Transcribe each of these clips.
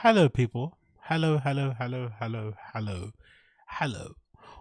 Hello, people. Hello, hello, hello, hello, hello, hello.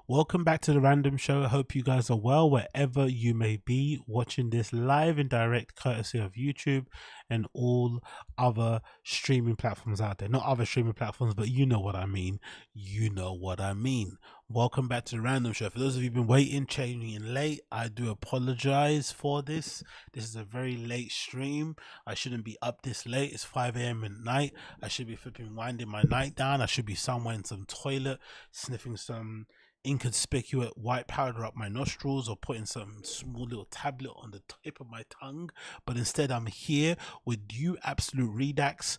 Welcome back to the Random Show. I hope you guys are well wherever you may be watching this live and direct, courtesy of YouTube and all other streaming platforms out there. Not other streaming platforms, but you know what I mean. You know what I mean. Welcome back to the Random Show. For those of you who've been waiting, changing in late, I do apologize for this. This is a very late stream. I shouldn't be up this late. It's 5 a.m. at night. I should be flipping winding my night down. I should be somewhere in some toilet, sniffing some inconspicuous white powder up my nostrils or putting some small little tablet on the tip of my tongue, but instead I'm here with you absolute redax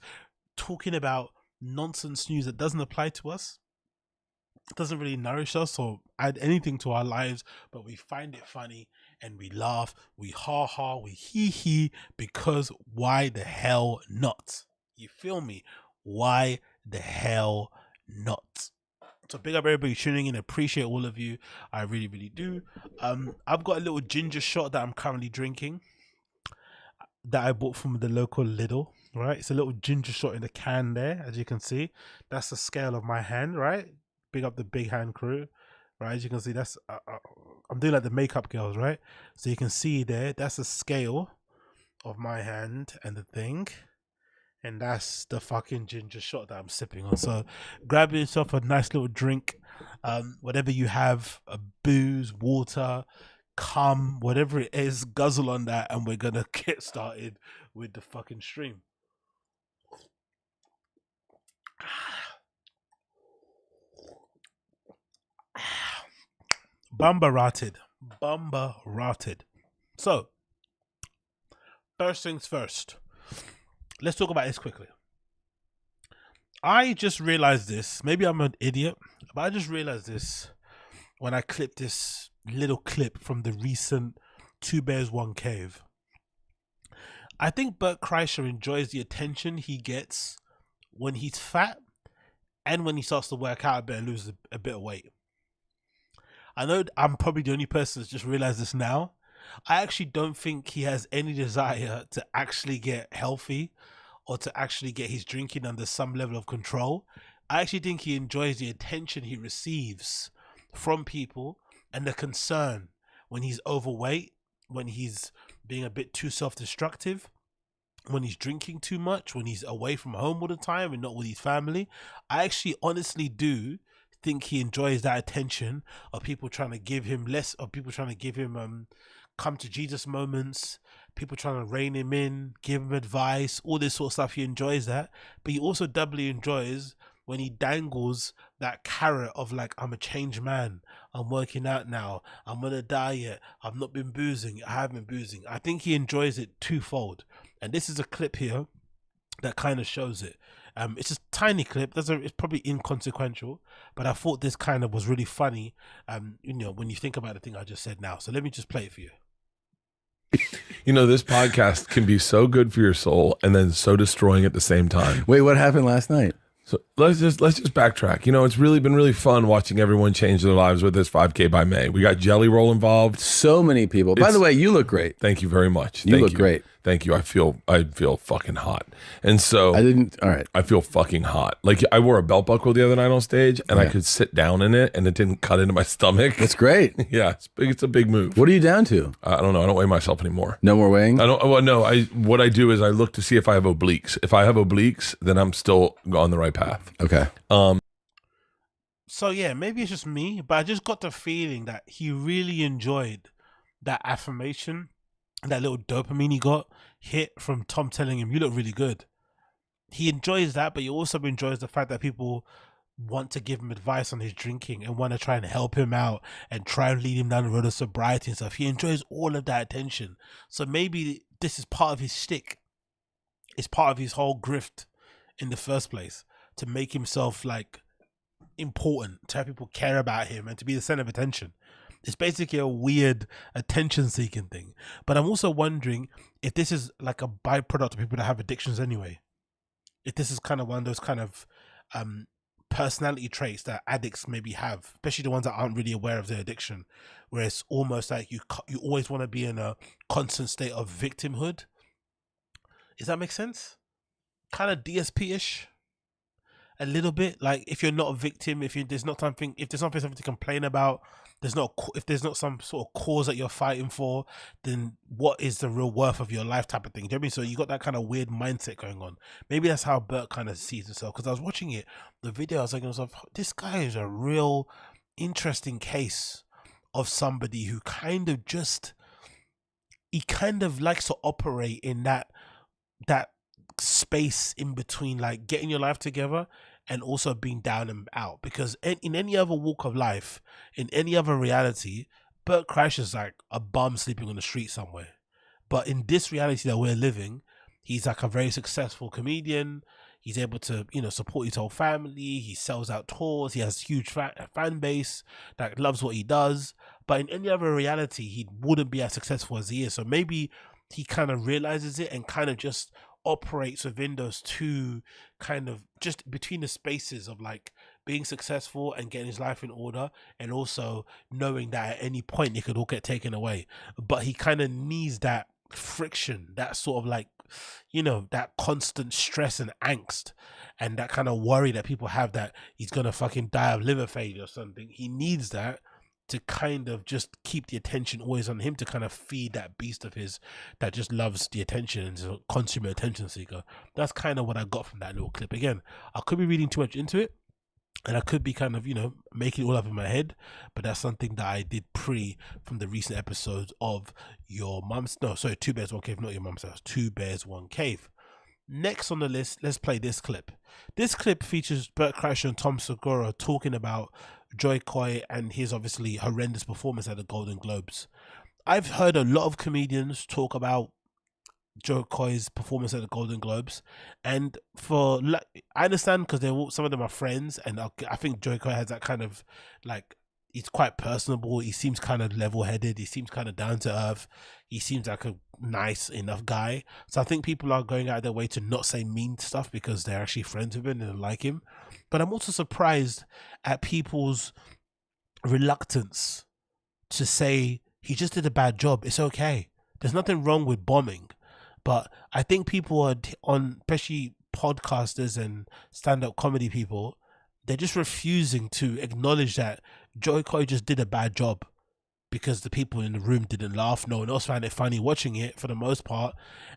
talking about nonsense news that doesn't apply to us, doesn't really nourish us or add anything to our lives, but we find it funny and we laugh, we ha ha, we hee hee, because why the hell not? You feel me? Why the hell not? So big up everybody tuning in. Appreciate all of you. I really, really do. I've got a little ginger shot that I'm currently drinking that I bought from the local Lidl. Right, it's a little ginger shot in the can there, as you can see. That's the scale of my hand. Right, big up the big hand crew. Right, as you can see, that's I'm doing like the makeup girls. Right, so you can see there. That's the scale of my hand and the thing. And that's the fucking ginger shot that I'm sipping on. So grab yourself a nice little drink, whatever you have, a booze, water, cum, whatever it is, guzzle on that, and we're gonna get started with the fucking stream. Bumba rotted. So first things first. Let's talk about this quickly. I just realized this. Maybe I'm an idiot, but I just realized this when I clipped this little clip from the recent Two Bears One Cave. I think BERT enjoys the attention he gets when he's fat and when he starts to work out a bit and lose a bit of weight. I know I'm probably the only person that's just realized this now. I actually don't think he has any desire to actually get healthy or to actually get his drinking under some level of control. I actually think he enjoys the attention he receives from people and the concern when he's overweight, when he's being a bit too self-destructive, when he's drinking too much, when he's away from home all the time and not with his family. I actually honestly do think he enjoys that attention of people trying to give him less, of people trying to give him come to Jesus moments, people trying to rein him in, give him advice, all this sort of stuff. He enjoys that, but he also doubly enjoys when he dangles that carrot of like, I'm a changed man, I'm working out now, I'm on a diet, I've not been boozing, I haven't been boozing. I think he enjoys it twofold, and this is a clip here that kind of shows it. It's a tiny clip. It's probably inconsequential, but I thought this kind of was really funny. You know, when you think about the thing I just said now. So let me just play it for you. You know, this podcast can be so good for your soul and then so destroying at the same time. Wait, what happened last night? So let's just backtrack. You know, it's really been really fun watching everyone change their lives with this 5K by May. We got Jelly Roll involved. So many people. By the way, you look great. Thank you very much. You look great. Thank you. I feel fucking hot. And so all right. I feel fucking hot. Like I wore a belt buckle the other night on stage and I could sit down in it and it didn't cut into my stomach. That's great. Yeah, it's big. It's a big move. What are you down to? I don't know. I don't weigh myself anymore. No more weighing? I don't. Well, no. What I do is I look to see if I have obliques. If I have obliques, then I'm still on the right path. Okay. So yeah, maybe it's just me, but I just got the feeling that he really enjoyed that affirmation, that little dopamine he got hit from Tom telling him, "You look really good." He enjoys that, but he also enjoys the fact that people want to give him advice on his drinking and want to try and help him out and try and lead him down the road of sobriety and stuff. He enjoys all of that attention. So maybe this is part of his shtick. It's part of his whole grift in the first place, to make himself like important, to have people care about him and to be the center of attention. It's basically a weird attention seeking thing. But I'm also wondering if this is like a byproduct of people that have addictions anyway. If this is kind of one of those kind of personality traits that addicts maybe have, especially the ones that aren't really aware of their addiction, where it's almost like you always want to be in a constant state of victimhood. Does that make sense? Kind of DSP-ish. a little bit. Like if you're not a victim, if there's something to complain about, if there's not some sort of cause that you're fighting for, then what is the real worth of your life type of thing? Do you know what I mean? So you got that kind of weird mindset going on. Maybe that's how Bert kind of sees himself. Because I was watching the video, I was like, this guy is a real interesting case of somebody who kind of likes to operate in that space in between, like getting your life together and also being down and out. Because in any other walk of life, in any other reality, Bert Kreischer's like a bum sleeping on the street somewhere. But in this reality that we're living, he's like a very successful comedian. He's able to, support his whole family. He sells out tours. He has huge fan base that loves what he does. But in any other reality, he wouldn't be as successful as he is. So maybe he kind of realizes it and kind of just operates within those two, kind of just between the spaces of like being successful and getting his life in order, and also knowing that at any point it could all get taken away. But he kind of needs that friction, that sort of like, that constant stress and angst and that kind of worry that people have that he's gonna fucking die of liver failure or something. He needs that to kind of just keep the attention always on him, to kind of feed that beast of his that just loves the attention and is a consumer attention seeker. That's kind of what I got from that little clip. Again, I could be reading too much into it, and I could be kind of, making it all up in my head, but that's something that I did from the recent episodes of Two Bears, One Cave, not Your Mum's House, Two Bears, One Cave. Next on the list, let's play this clip. This clip features Bert Kreischer and Tom Segura talking about Joy Coy and his obviously horrendous performance at the Golden Globes. I've heard a lot of comedians talk about Joe Coy's performance at the Golden Globes, and I understand because some of them are friends, and I think Joe Coy has that kind of like, he's quite personable. He seems kind of level-headed. He seems kind of down to earth. He seems like a nice enough guy. So I think people are going out of their way to not say mean stuff because they're actually friends with him and like him. But I'm also surprised at people's reluctance to say he just did a bad job. It's okay. There's nothing wrong with bombing. But I think people are especially podcasters and stand-up comedy people, they're just refusing to acknowledge that Joy Coy just did a bad job because the people in the room didn't laugh. No one else found it funny watching it for the most part,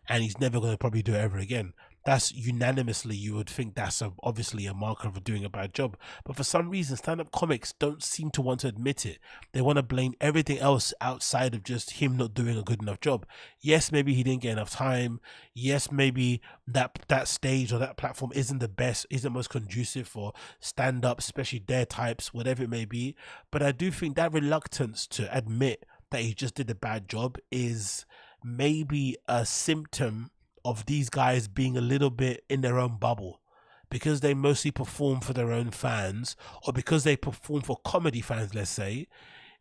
and he's never going to probably do it ever again. That's unanimously, you would think that's obviously a marker of doing a bad job. But for some reason, stand-up comics don't seem to want to admit it. They want to blame everything else outside of just him not doing a good enough job. Yes, maybe he didn't get enough time. Yes, maybe that stage or that platform isn't the best, isn't most conducive for stand-up, especially their types, whatever it may be. But I do think that reluctance to admit that he just did a bad job is maybe a symptom of these guys being a little bit in their own bubble, because they mostly perform for their own fans, or because they perform for comedy fans, let's say.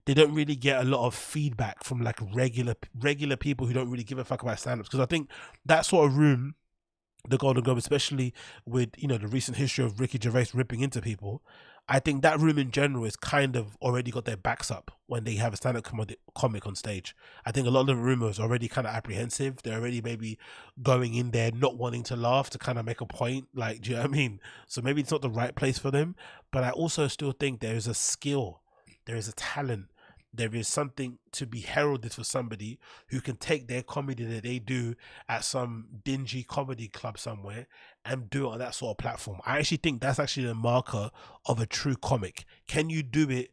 They don't really get a lot of feedback from like regular people who don't really give a fuck about stand-ups. Because I think that sort of room, the Golden Globe, especially with the recent history of Ricky Gervais ripping into people, I think that room in general is kind of already got their backs up when they have a stand-up comic on stage. I think a lot of the room is already kind of apprehensive. They're already maybe going in there not wanting to laugh to kind of make a point. Like, do you know what I mean? So maybe it's not the right place for them. But I also still think there is a skill, there is a talent, there is something to be heralded for somebody who can take their comedy that they do at some dingy comedy club somewhere and do it on that sort of platform. I actually think that's actually the marker of a true comic. Can you do it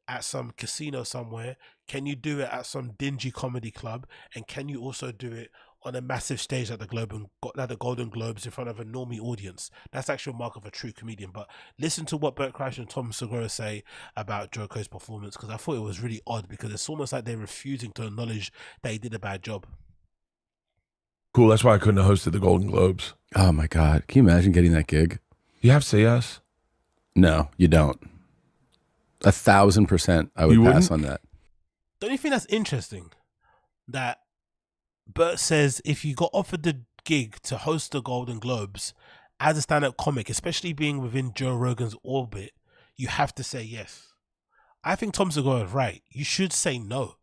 at some casino somewhere? Can you do it at some dingy comedy club? And can you also do it on a massive stage at the Golden Globes in front of a normie audience? That's actually a mark of a true comedian. But listen to what Bert Kreischer and Tom Segura say about Joe Coy's performance, because I thought it was really odd, because it's almost like they're refusing to acknowledge that he did a bad job. Cool. That's why I couldn't have hosted the Golden Globes. Oh my God. Can you imagine getting that gig? You have to say yes. No, you don't. 1,000% I would pass on that. Don't you think that's interesting? That Bert says if you got offered the gig to host the Golden Globes as a stand-up comic, especially being within Joe Rogan's orbit, you have to say yes. I think Tom Segura is right. You should say no.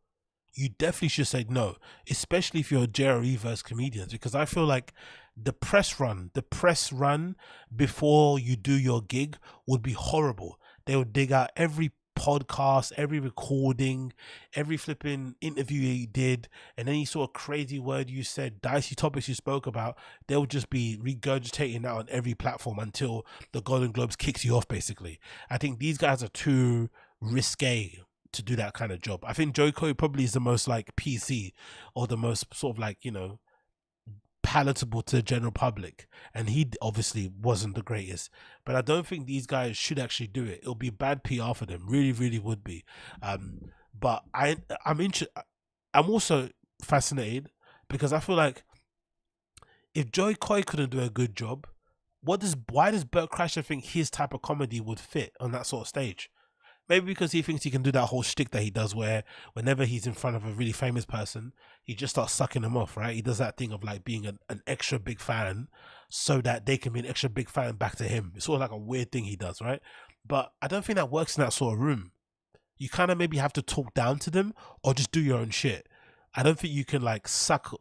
You definitely should say no, especially if you're JRE versus comedians, because I feel like the press run before you do your gig would be horrible. They would dig out every podcast, every recording, every flipping interview you did, and any sort of crazy word you said, dicey topics you spoke about, they'll just be regurgitating that on every platform until the Golden Globes kicks you off, basically. I think these guys are too risque to do that kind of job. I think Joe Coy probably is the most like PC, or the most sort of like, you know, palatable to the general public, and he obviously wasn't the greatest, but I don't think these guys should actually do it. It'll be bad PR for them, really would be. But I'm also fascinated, because I feel like if Joey Coy couldn't do a good job, why does Bert Kreischer think his type of comedy would fit on that sort of stage? Maybe because he thinks he can do that whole shtick that he does, where whenever he's in front of a really famous person, he just starts sucking them off, right? He does that thing of like being an extra big fan so that they can be an extra big fan back to him. It's sort of like a weird thing he does, right? But I don't think that works in that sort of room. You kind of maybe have to talk down to them or just do your own shit. I don't think you can like suck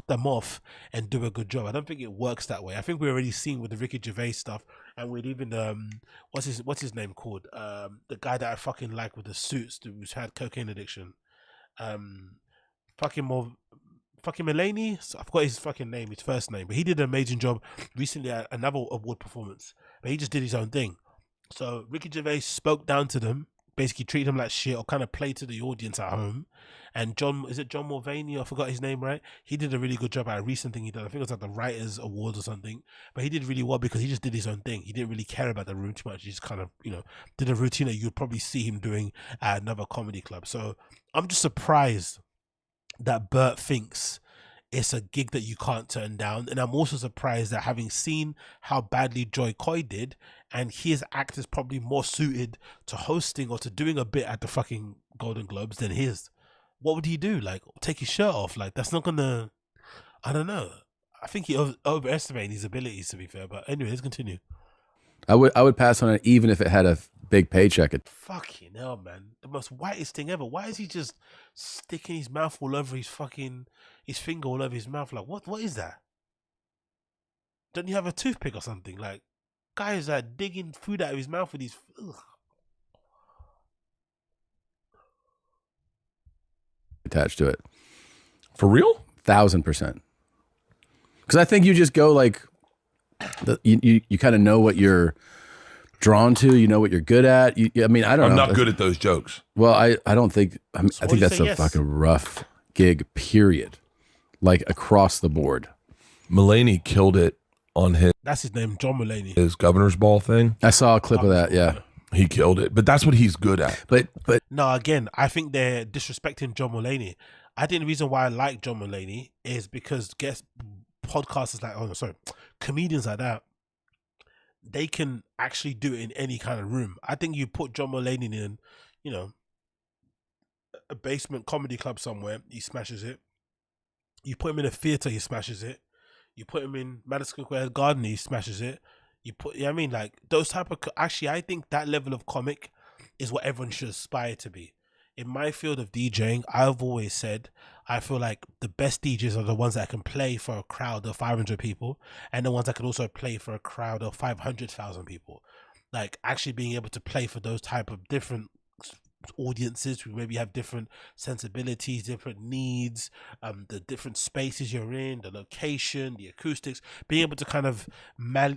them off and do a good job. I don't think it works that way. I think we're already seeing with the Ricky Gervais stuff, and with even what's his name called, the guy that I fucking like with the suits, who's had cocaine addiction, fucking Mulaney. I forgot his fucking name, his first name, but he did an amazing job recently at another award performance. But he just did his own thing. So Ricky Gervais spoke down to them, basically treated him like shit, or kind of played to the audience at home. And John Mulvaney? I forgot his name, right? He did a really good job at a recent thing he did. I think it was like the Writers Awards or something. But he did really well because he just did his own thing. He didn't really care about the room too much. He just kind of, you know, did a routine that you'd probably see him doing at another comedy club. So I'm just surprised that Bert thinks it's a gig that you can't turn down. And I'm also surprised that, having seen how badly Joy Coy did, and his act is probably more suited to hosting or to doing a bit at the fucking Golden Globes than his. What would he do? Like, take his shirt off? Like, that's not gonna, I don't know. I think he overestimated his abilities, to be fair. But anyway, let's continue. I would pass on it even if it had a big paycheck. Fucking hell, man. The most whitest thing ever. Why is he just sticking his mouth all over his finger all over his mouth? Like, what is that? Don't you have a toothpick or something? Like, guys are digging food out of his mouth with his... Ugh. Attached to it. For real? 1000%. Because I think you just go like, you kind of know what you're drawn to, you know what you're good at. I mean, I don't know. I'm not good at those jokes. Well, I don't think, I think that's a yes? fucking rough gig, period. Like across the board. Mulaney killed it on his... That's his name, John Mulaney. His governor's ball thing. I saw a clip of that, yeah. He killed it, but that's what he's good at. But no, again, I think they're disrespecting John Mulaney. I think the reason why I like John Mulaney is because podcasters like, comedians like that, they can actually do it in any kind of room. I think you put John Mulaney in, you know, a basement comedy club somewhere, he smashes it. You put him in a theater, he smashes it. You put him in Madison Square Garden, he smashes it. You know I mean, like those type of, actually, I think that level of comic is what everyone should aspire to be. In my field of DJing, I've always said, I feel like the best DJs are the ones that can play for a crowd of 500 people, and the ones that can also play for a crowd of 500,000 people. Like actually being able to play for those type of different audiences who maybe have different sensibilities, different needs, the different spaces you're in, the location, the acoustics, being able to kind of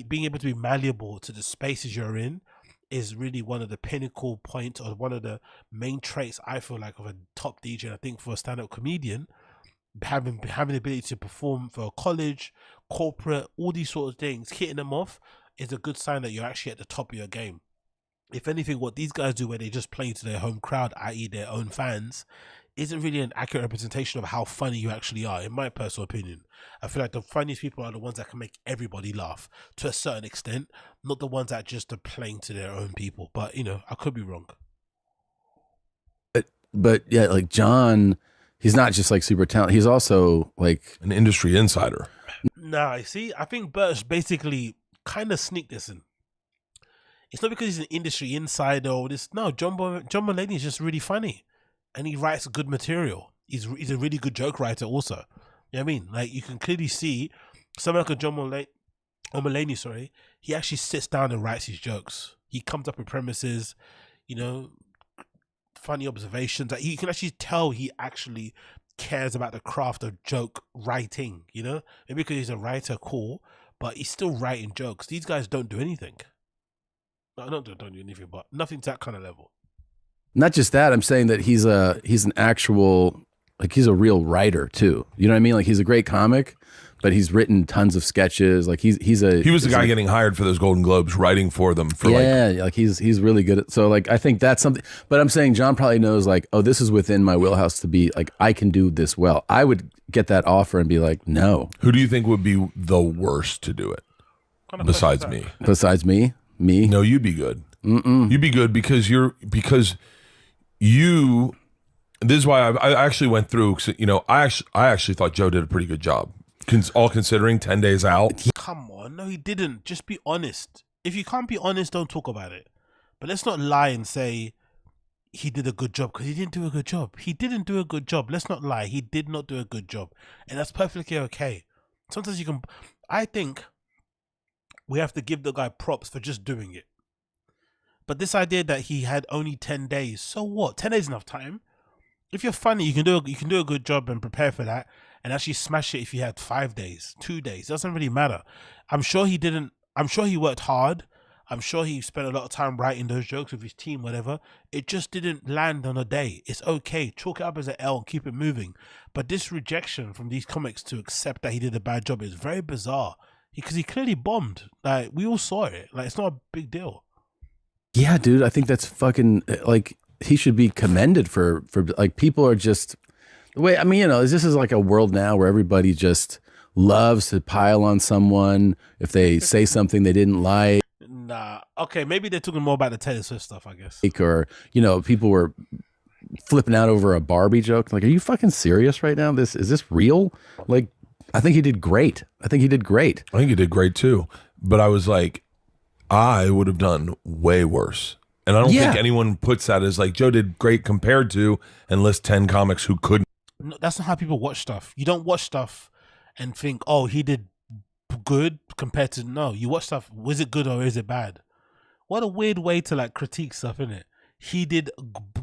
being able to be malleable to the spaces you're in is really one of the pinnacle points, or one of the main traits I feel like of a top DJ. I think for a stand-up comedian, having the ability to perform for a college, corporate, all these sort of things, hitting them off is a good sign that you're actually at the top of your game. If anything, what these guys do where they just play to their home crowd, i.e. their own fans, isn't really an accurate representation of how funny you actually are, in my personal opinion. I feel like the funniest people are the ones that can make everybody laugh to a certain extent, not the ones that just are playing to their own people. But, you know, I could be wrong. But yeah, like John, he's not just like super talented. He's also like an industry insider. Nah, see, I think Bert's basically kind of sneaked this in. It's not because he's an industry insider or this. No, John Mulaney is just really funny, and he writes good material. He's a really good joke writer also. You know what I mean? Like, you can clearly see someone like a John Mulaney, sorry, he actually sits down and writes his jokes. He comes up with premises, you know, funny observations. Like, you can actually tell he actually cares about the craft of joke writing, you know? Maybe because he's a writer, cool, but he's still writing jokes. These guys don't do anything. No, don't do anything, but nothing to that kind of level. Not just that, I'm saying that he's an actual, like, he's a real writer too. You know what I mean? Like, he's a great comic, but he's written tons of sketches. Like, he was the guy getting hired for those Golden Globes, writing for them for like he's really good at, so like I think that's something. But I'm saying John probably knows, like, oh, this is within my wheelhouse to be like, I can do this well. I would get that offer and be like, no. Who do you think would be the worst to do it? Besides me. Besides me? No, you'd be good. You'd be good because you. This is why I actually went through. You know, I actually thought Joe did a pretty good job. All considering 10 days out. Come on, no, he didn't. Just be honest. If you can't be honest, don't talk about it. But let's not lie and say he did a good job, because he didn't do a good job. He didn't do a good job. Let's not lie. He did not do a good job, and that's perfectly okay. Sometimes you can. I think we have to give the guy props for just doing it. But this idea that he had only 10 days, so what? 10 days is enough time. If you're funny, you can do a good job and prepare for that, and actually smash it if you had 5 days, 2 days. It doesn't really matter. I'm sure he didn't. I'm sure he worked hard. I'm sure he spent a lot of time writing those jokes with his team, whatever. It just didn't land on a day. It's okay. Chalk it up as an L and keep it moving. But this rejection from these comics to accept that he did a bad job is very bizarre, because he clearly bombed. Like, we all saw it. Like, it's not a big deal. Yeah, dude, I think that's fucking, like, he should be commended for like, people are just the way, I mean, you know, this is like a world now where everybody just loves to pile on someone if they say something they didn't like. Nah, okay, maybe they're talking more about the Taylor Swift stuff, I guess. Or, you know, people were flipping out over a Barbie joke. Like, are you fucking serious right now? Is this real? Like, I think he did great. I think he did great too. But I was like, I would have done way worse. And I don't think anyone puts that as like, Joe did great compared to, and list 10 comics who couldn't. No, that's not how people watch stuff. You don't watch stuff and think, oh, he did good compared to, no. You watch stuff, was it good or is it bad? What a weird way to like critique stuff, isn't it? He did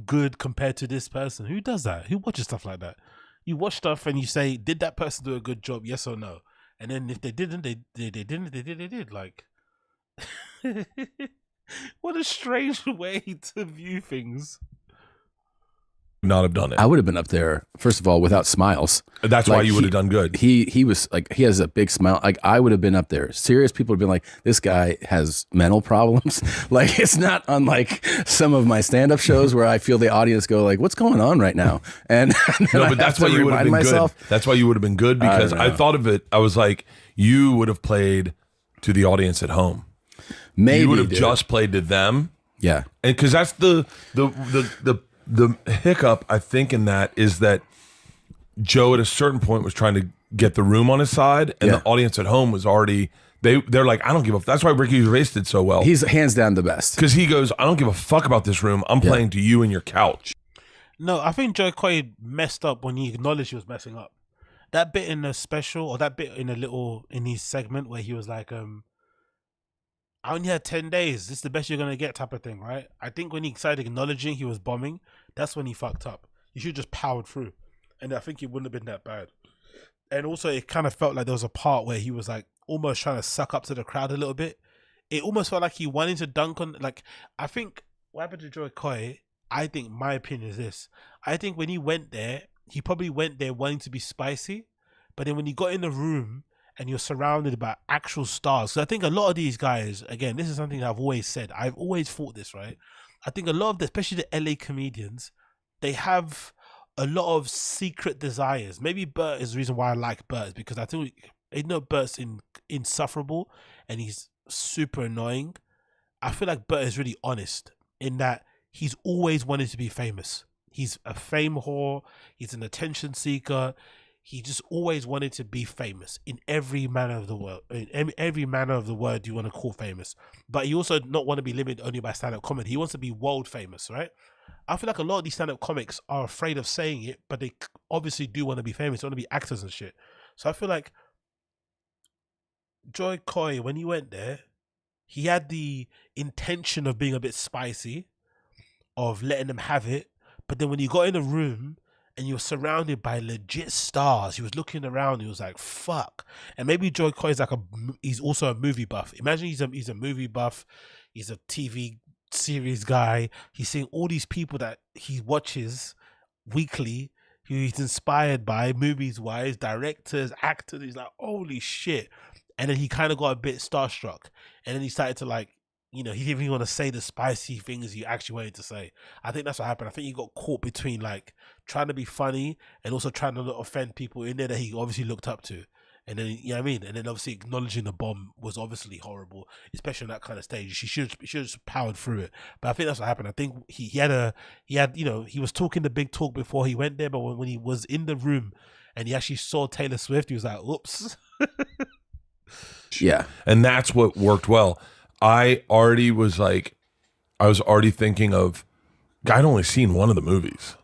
good compared to this person. Who does that? Who watches stuff like that? You watch stuff and you say, did that person do a good job? Yes or no? And then if they didn't, they did. Like, what a strange way to view things. Not have done it. I would have been up there, first of all, without smiles. That's like, why you would have done good. He was like, he has a big smile. Like, I would have been up there. Serious people would have been like, this guy has mental problems. Like, it's not unlike some of my stand-up shows where I feel the audience go like, what's going on right now? And no, but that's why you would have been good. That's why you would have been good, because I thought of it. I was like, you would have played to the audience at home. Maybe you would have just played to them. Yeah. And because that's the hiccup, I think, in that is that Joe at a certain point was trying to get the room on his side, and the audience at home was already, they're like, I don't give a, that's why Ricky Gervais did so well. He's hands down the best. Because he goes, I don't give a fuck about this room. I'm playing to you and your couch. No, I think Joe Coy messed up when he acknowledged he was messing up. That bit in the special, or that bit in his segment where he was like, I only had 10 days. This is the best you're going to get type of thing, right? I think when he started acknowledging he was bombing, that's when he fucked up. You should have just powered through. And I think it wouldn't have been that bad. And also, it kind of felt like there was a part where he was like almost trying to suck up to the crowd a little bit. It almost felt like he wanted to dunk on, like, I think what happened to Joe Coy, I think my opinion is this. I think when he went there, he probably went there wanting to be spicy. But then when he got in the room, and you're surrounded by actual stars. So I think a lot of these guys, again, this is something that I've always said. I've always thought this, right? I think a lot of especially the LA comedians, they have a lot of secret desires. Maybe Bert is the reason why I like Bert, because I think, Bert's insufferable and he's super annoying. I feel like Bert is really honest in that he's always wanted to be famous. He's a fame whore. He's an attention seeker. He just always wanted to be famous in every manner of the world, in every manner of the word you want to call famous. But he also not want to be limited only by stand-up comedy. He wants to be world famous, right? I feel like a lot of these stand-up comics are afraid of saying it, but they obviously do want to be famous. They want to be actors and shit. So I feel like Joy Coy, when he went there, he had the intention of being a bit spicy, of letting them have it. But then when you got in the room and you were surrounded by legit stars, he was looking around. He was like, "Fuck!" And maybe Joy Coy is he's also a movie buff. Imagine he's a movie buff. He's a TV series guy. He's seeing all these people that he watches weekly, who he's inspired by, movies wise, directors, actors. He's like, "Holy shit!" And then he kind of got a bit starstruck, and then he started to like, he didn't even want to say the spicy things you actually wanted to say. I think that's what happened. I think he got caught between like trying to be funny and also trying to not offend people in there that he obviously looked up to. And then, you know what I mean? And then obviously acknowledging the bomb was obviously horrible, especially on that kind of stage. She should have powered through it. But I think that's what happened. I think he was talking the big talk before he went there, but when he was in the room and he actually saw Taylor Swift, he was like, "Oops." Yeah. And that's what worked well. I was already thinking of, I'd only seen one of the movies.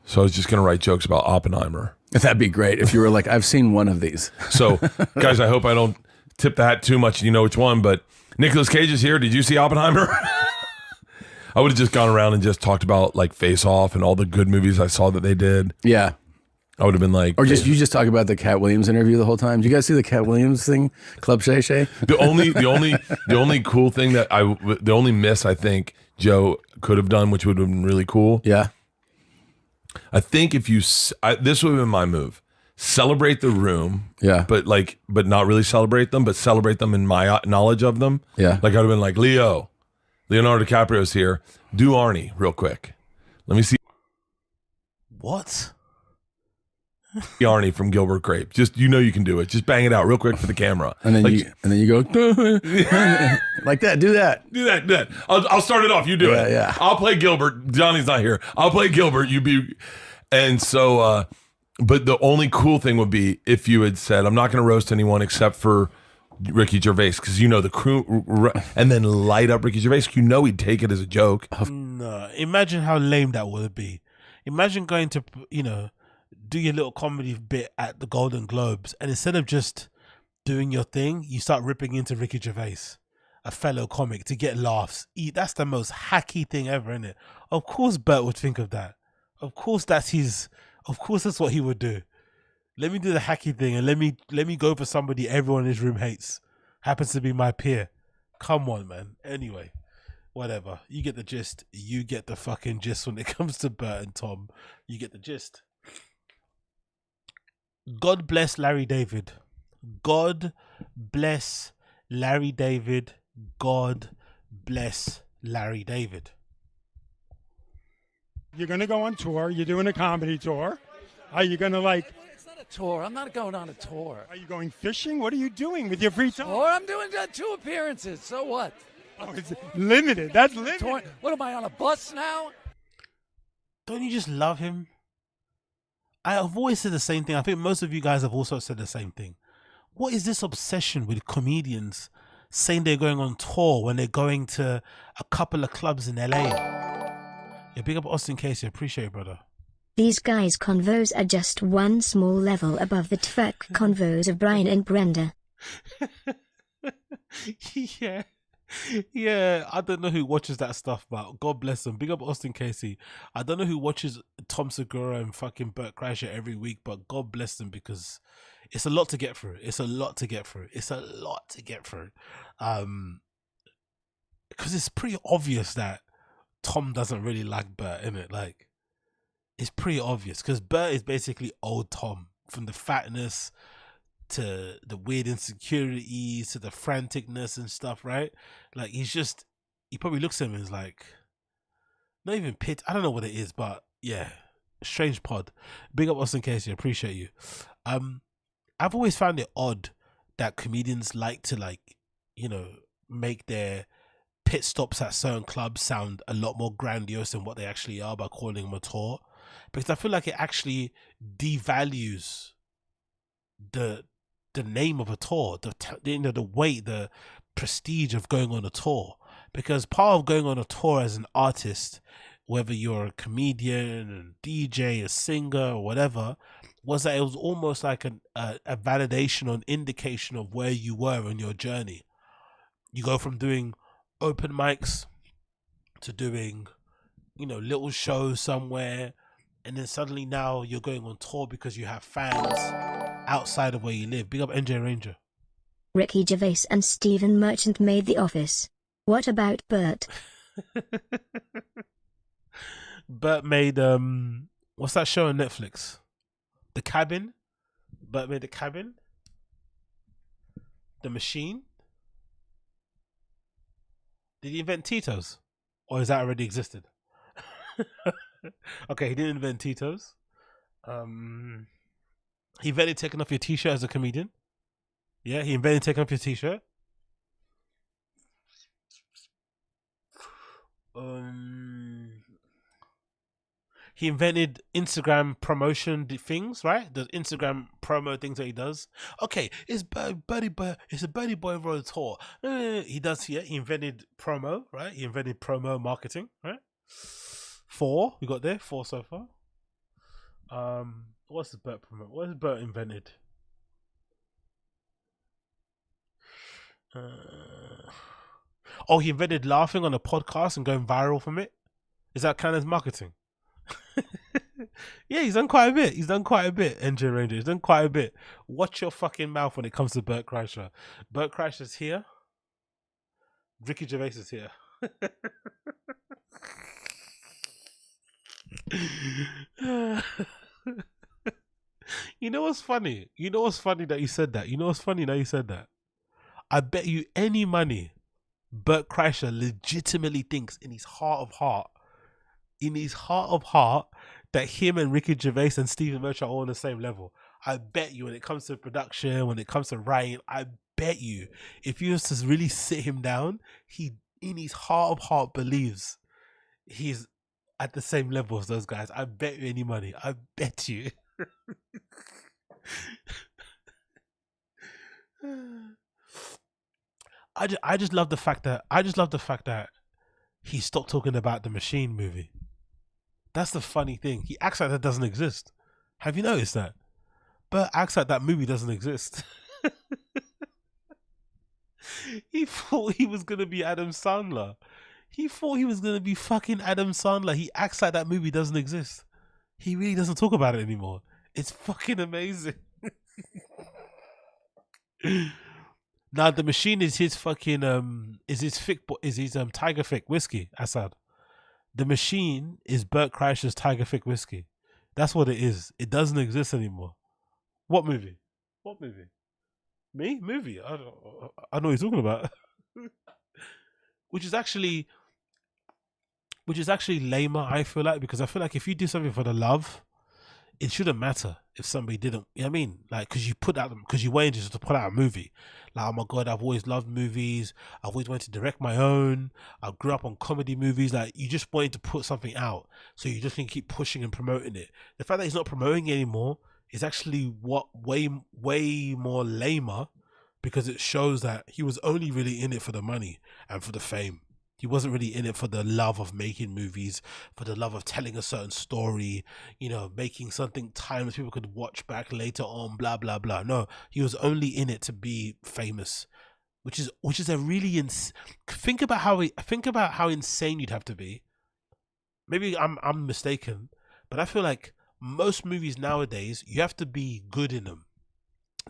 So I was just going to write jokes about Oppenheimer. That'd be great if you were like, "I've seen one of these." So, guys, I hope I don't tip the hat too much and you know which one, but Nicolas Cage is here. Did you see Oppenheimer? I would have just gone around and just talked about like Face Off and all the good movies I saw that they did. Yeah. I would have been like, or just you just talk about the Cat Williams interview the whole time. Did you guys see the Cat Williams thing, Club Shay Shay? The only cool thing the only miss I think Joe could have done, which would have been really cool. Yeah. I think if this would have been my move. Celebrate the room. Yeah. But not really celebrate them, but celebrate them in my knowledge of them. Yeah. Like I'd have been like, Leonardo DiCaprio's here. Do Arnie real quick. Let me see What? Arnie from Gilbert Grape. Just you can do it. Just bang it out real quick for the camera. And then you go like that. Do that. Do that. I'll start it off. You do it. Yeah. I'll play Gilbert. Johnny's not here. I'll play Gilbert. You be. And so, but the only cool thing would be if you had said, "I'm not going to roast anyone except for Ricky Gervais," because the crew, and then light up Ricky Gervais. He'd take it as a joke. No, imagine how lame that would be. Imagine going to do your little comedy bit at the Golden Globes, and instead of just doing your thing, you start ripping into Ricky Gervais, a fellow comic, to get laughs. That's the most hacky thing ever, isn't it? Of course Bert would think of that. Of course that's what he would do. Let me do the hacky thing and let me go for somebody everyone in this room hates. Happens to be my peer. Come on, man. Anyway, whatever. You get the gist. You get the fucking gist when it comes to Bert and Tom. You get the gist. God bless Larry David. God bless Larry David. God bless Larry David. You're going to go on tour. You're doing a comedy tour. Are you going to It's not a tour. I'm not going on a tour. Are you going fishing? What are you doing with your free time? Or I'm doing 2 appearances. So what? Oh, it's limited. That's limited. Tour. What am I on a bus now? Don't you just love him? I've always said the same thing. I think most of you guys have also said the same thing. What is this obsession with comedians saying they're going on tour when they're going to a couple of clubs in LA? Yeah, big up Austin Casey. Appreciate it, brother. These guys' convos are just one small level above the TFATK convos of Brian and Brenda. Yeah, I don't know who watches that stuff, but God bless them. Big up Austin Casey. I don't know who watches Tom Segura and fucking Bert Kreischer every week, but God bless them, because it's a lot to get through. Because it's pretty obvious that Tom doesn't really like Bert, isn't it? Like, it's pretty obvious, because Bert is basically old Tom, from the fatness to the weird insecurities to the franticness and stuff, right? Like, he probably looks at him and is like, not even pit. I don't know what it is, but yeah, strange pod. Big up Austin Casey, appreciate you. I've always found it odd that comedians like to make their pit stops at certain clubs sound a lot more grandiose than what they actually are by calling them a tour, because I feel like it actually devalues the name of a tour, the weight, the prestige of going on a tour. Because part of going on a tour as an artist, whether you're a comedian, a DJ, a singer, or whatever, was that it was almost like a validation or an indication of where you were in your journey. You go from doing open mics to doing, you know, little shows somewhere, and then suddenly now you're going on tour because you have fans outside of where you live. Big up NJ Ranger. Ricky Gervais and Stephen Merchant made The Office. What about Bert? Bert made what's that show on Netflix? The Cabin. Bert made The Cabin. The Machine. Did he invent Tito's, or is that already existed? Okay, he didn't invent Tito's. He invented taking off your t-shirt as a comedian. Yeah, he invented taking off your t-shirt. He invented Instagram promotion things, right? The Instagram promo things that he does. Okay, it's it's a Birdie Boy Road tour. He does, yeah. He invented promo, right? He invented promo marketing, right? 4, we got there 4 so far. What's the Bert promo? What has Bert invented? Oh, he invented laughing on a podcast and going viral from it. Is that kind of marketing? Yeah, he's done quite a bit. NJ Ranger, he's done quite a bit. Watch your fucking mouth when it comes to Bert Kreischer. Bert Kreischer's here. Ricky Gervais is here. You know what's funny? That you said that? I bet you any money Bert Kreischer legitimately thinks in his heart of heart, that him and Ricky Gervais and Stephen Merchant are all on the same level. I bet you when it comes to production, when it comes to writing, I bet you if you was to really sit him down, he in his heart of heart believes he's at the same level as those guys. I bet you any money. I bet you. I just love the fact that he stopped talking about the Machine movie. That's the funny thing. He acts like that doesn't exist. Have you noticed that? Bert acts like that movie doesn't exist. He thought he was gonna be Adam Sandler. He thought he was gonna be fucking Adam Sandler. He acts like that movie doesn't exist. He really doesn't talk about it anymore. It's fucking amazing. Now the Machine is his fucking Tiger Thick whiskey, Assad. The Machine is Bert Kreischer's Tiger Thick whiskey. That's what it is. It doesn't exist anymore. What movie? Me? Movie? I know what you're talking about. Which is actually lamer, I feel like, because I feel like if you do something for the love, it shouldn't matter if somebody didn't. You know what I mean? Like, because you waited just to put out a movie. Like, oh my God, I've always loved movies. I've always wanted to direct my own. I grew up on comedy movies. Like, you just wanted to put something out. So you just can keep pushing and promoting it. The fact that he's not promoting it anymore is actually way more lamer, because it shows that he was only really in it for the money and for the fame. He wasn't really in it for the love of making movies, for the love of telling a certain story, you know, making something timeless people could watch back later on, blah, blah, blah. No, he was only in it to be famous, which is a really, think about how insane you'd have to be. Maybe I'm mistaken, but I feel like most movies nowadays, you have to be good in them.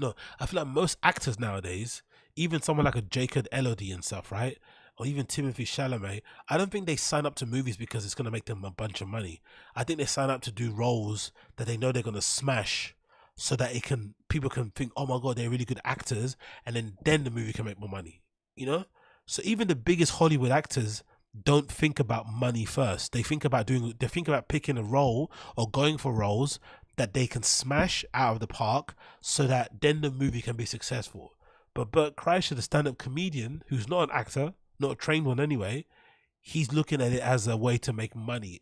No, I feel like most actors nowadays, even someone like a Jacob Elordi and stuff, right? Or even Timothy Chalamet, I don't think they sign up to movies because it's going to make them a bunch of money. I think they sign up to do roles that they know they're going to smash, so that people can think, oh my God, they're really good actors, and then the movie can make more money, you know? So even the biggest Hollywood actors don't think about money first. They think about picking a role or going for roles that they can smash out of the park, so that then the movie can be successful. But Bert Kreischer, the stand-up comedian, who's not an actor, not a trained one anyway, he's looking at it as a way to make money,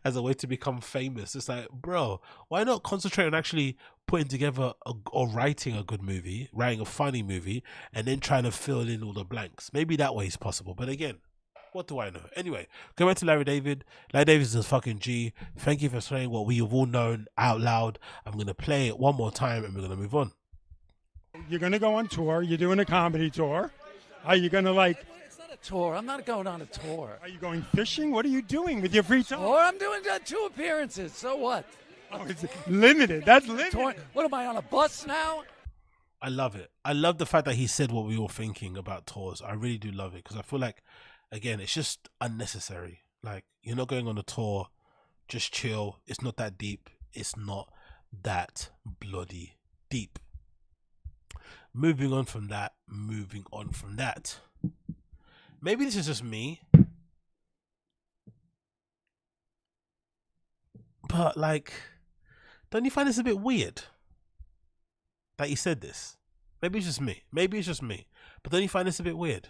as a way to become famous. It's like, bro, why not concentrate on actually putting together or writing a good movie, writing a funny movie, and then trying to fill in all the blanks? Maybe that way is possible. But again, What do I know? Anyway, go back to Larry David. Larry David is a fucking G. Thank you for saying what we have all known out loud. I'm going to play it one more time and we're going to move on. You're going to go on tour. You're doing a comedy tour. Are you going to like... It's not a tour. I'm not going on a tour. Are you going fishing? What are you doing with your free time? Or I'm doing 2 appearances. So what? Oh, it's limited. That's limited. Tour. What am I on a bus now? I love it. I love the fact that he said what we were thinking about tours. I really do love it because I feel like, again, it's just unnecessary. Like, you're not going on a tour. Just chill. It's not that deep. It's not that bloody deep. Moving on from that. Maybe this is just me. But, like, don't you find this a bit weird that he said this? Maybe it's just me. But don't you find this a bit weird?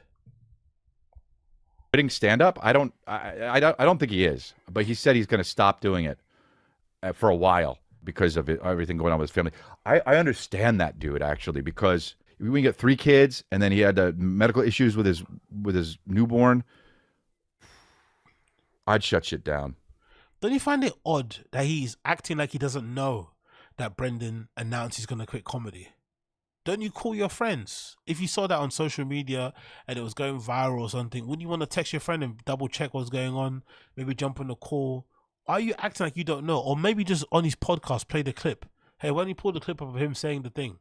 Quitting stand-up? I don't think he is. But he said he's going to stop doing it for a while because of everything going on with his family. I understand that, dude, actually, because we get 3 kids, and then he had medical issues with his newborn. I'd shut shit down. Don't you find it odd that he's acting like he doesn't know that Brendan announced he's going to quit comedy? Don't you call your friends? If you saw that on social media and it was going viral or something, wouldn't you want to text your friend and double check what's going on? Maybe jump on the call. Why are you acting like you don't know? Or maybe just on his podcast, play the clip. Hey, why don't you pull the clip of him saying the thing?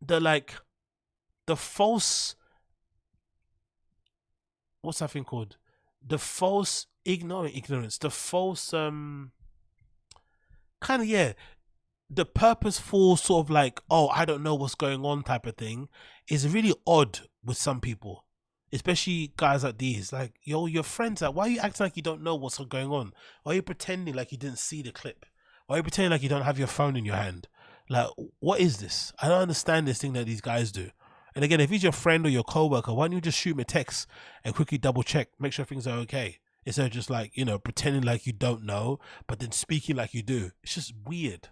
The false... What's that thing called? The false... ignorance. The false... the purposeful sort of like, oh, I don't know what's going on type of thing is really odd with some people, especially guys like these. Like, yo, your friends, like, why are you acting like you don't know what's going on? Why are you pretending like you didn't see the clip? Why are you pretending like you don't have your phone in your hand? Like, what is this? I don't understand this thing that these guys do. And again, if he's your friend or your coworker, why don't you just shoot him a text and quickly double check, make sure things are okay? Instead of just like, you know, pretending like you don't know, but then speaking like you do. It's just weird.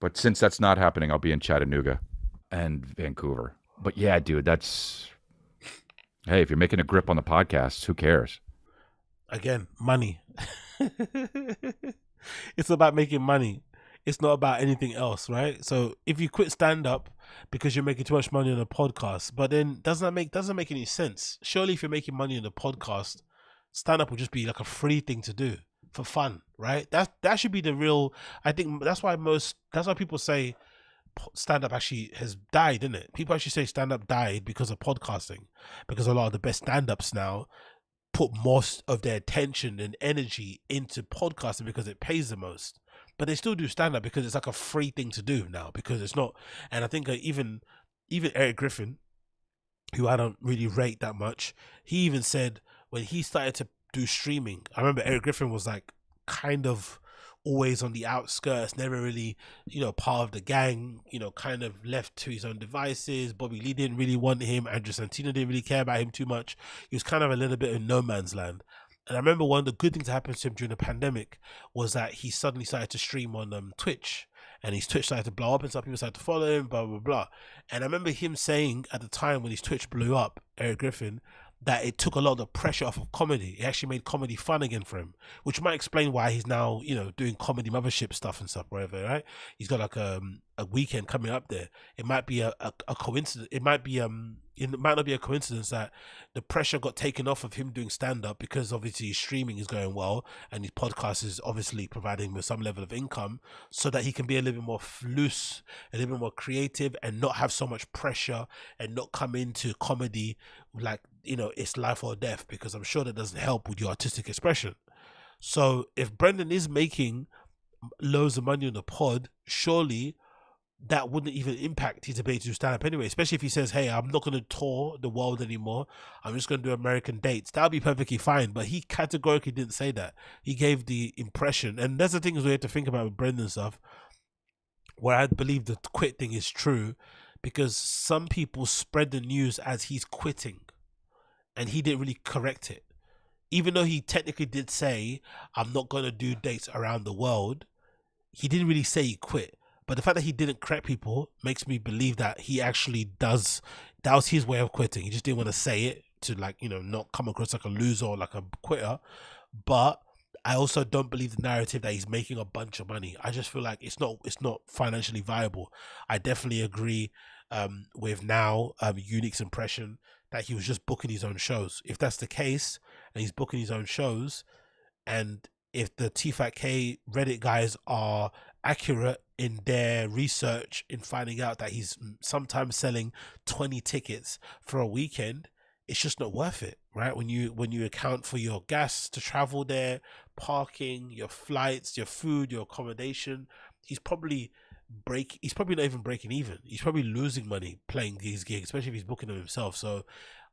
But since that's not happening, I'll be in Chattanooga and Vancouver. But yeah, dude, that's... Hey, if you're making a grip on the podcast, who cares? Again, money. It's about making money. It's not about anything else, right? So if you quit stand-up because you're making too much money on a podcast, but then doesn't make any sense. Surely if you're making money on a podcast, stand-up will just be like a free thing to do for fun, right? That should be the real... I think that's why people say stand-up actually has died, isn't it? People actually say stand-up died because of podcasting, because a lot of the best stand-ups now put most of their attention and energy into podcasting because it pays the most. But they still do stand-up because it's like a free thing to do now, because it's not... And I think even Eric Griffin, who I don't really rate that much, he even said when he started to do streaming, I remember Eric Griffin was like kind of always on the outskirts, never really, you know, part of the gang, you know, kind of left to his own devices. Bobby Lee didn't really want him. Andrew Santino didn't really care about him too much. He was kind of a little bit in no man's land. And I remember one of the good things that happened to him during the pandemic was that he suddenly started to stream on Twitch, and his Twitch started to blow up and some people started to follow him, blah, blah, blah. And I remember him saying at the time when his Twitch blew up, Eric Griffin, that it took a lot of the pressure off of comedy. It actually made comedy fun again for him, which might explain why he's now, you know, doing comedy mothership stuff and stuff, wherever, right? He's got like a weekend coming up there. It might be a coincidence. It might not be a coincidence that the pressure got taken off of him doing stand-up, because obviously his streaming is going well and his podcast is obviously providing him with some level of income, so that he can be a little bit more loose, a little bit more creative, and not have so much pressure, and not come into comedy like, you know, it's life or death, because I'm sure that doesn't help with your artistic expression. So if Brendan is making loads of money on the pod, surely that wouldn't even impact his ability to stand up anyway, especially if he says, hey, I'm not going to tour the world anymore, I'm just going to do American dates. That would be perfectly fine. But he categorically didn't say that. He gave the impression, and that's the things we have to think about with Brendan stuff, where I believe the quit thing is true, because some people spread the news as he's quitting, and he didn't really correct it. Even though he technically did say, I'm not going to do dates around the world, he didn't really say he quit. But the fact that he didn't correct people makes me believe that he actually does that was his way of quitting. He just didn't want to say it to like, you know, not come across like a loser or like a quitter. But I also don't believe the narrative that he's making a bunch of money. I just feel like it's not financially viable. I definitely agree with now Unique's impression that he was just booking his own shows. If that's the case, and he's booking his own shows, and if the TFATK Reddit guys are accurate in their research in finding out that he's sometimes selling 20 tickets for a weekend, it's just not worth it, right? When you account for your gas to travel there, parking, your flights, your food, your accommodation, he's probably not even breaking even. He's probably losing money playing these gigs, especially if he's booking them himself. So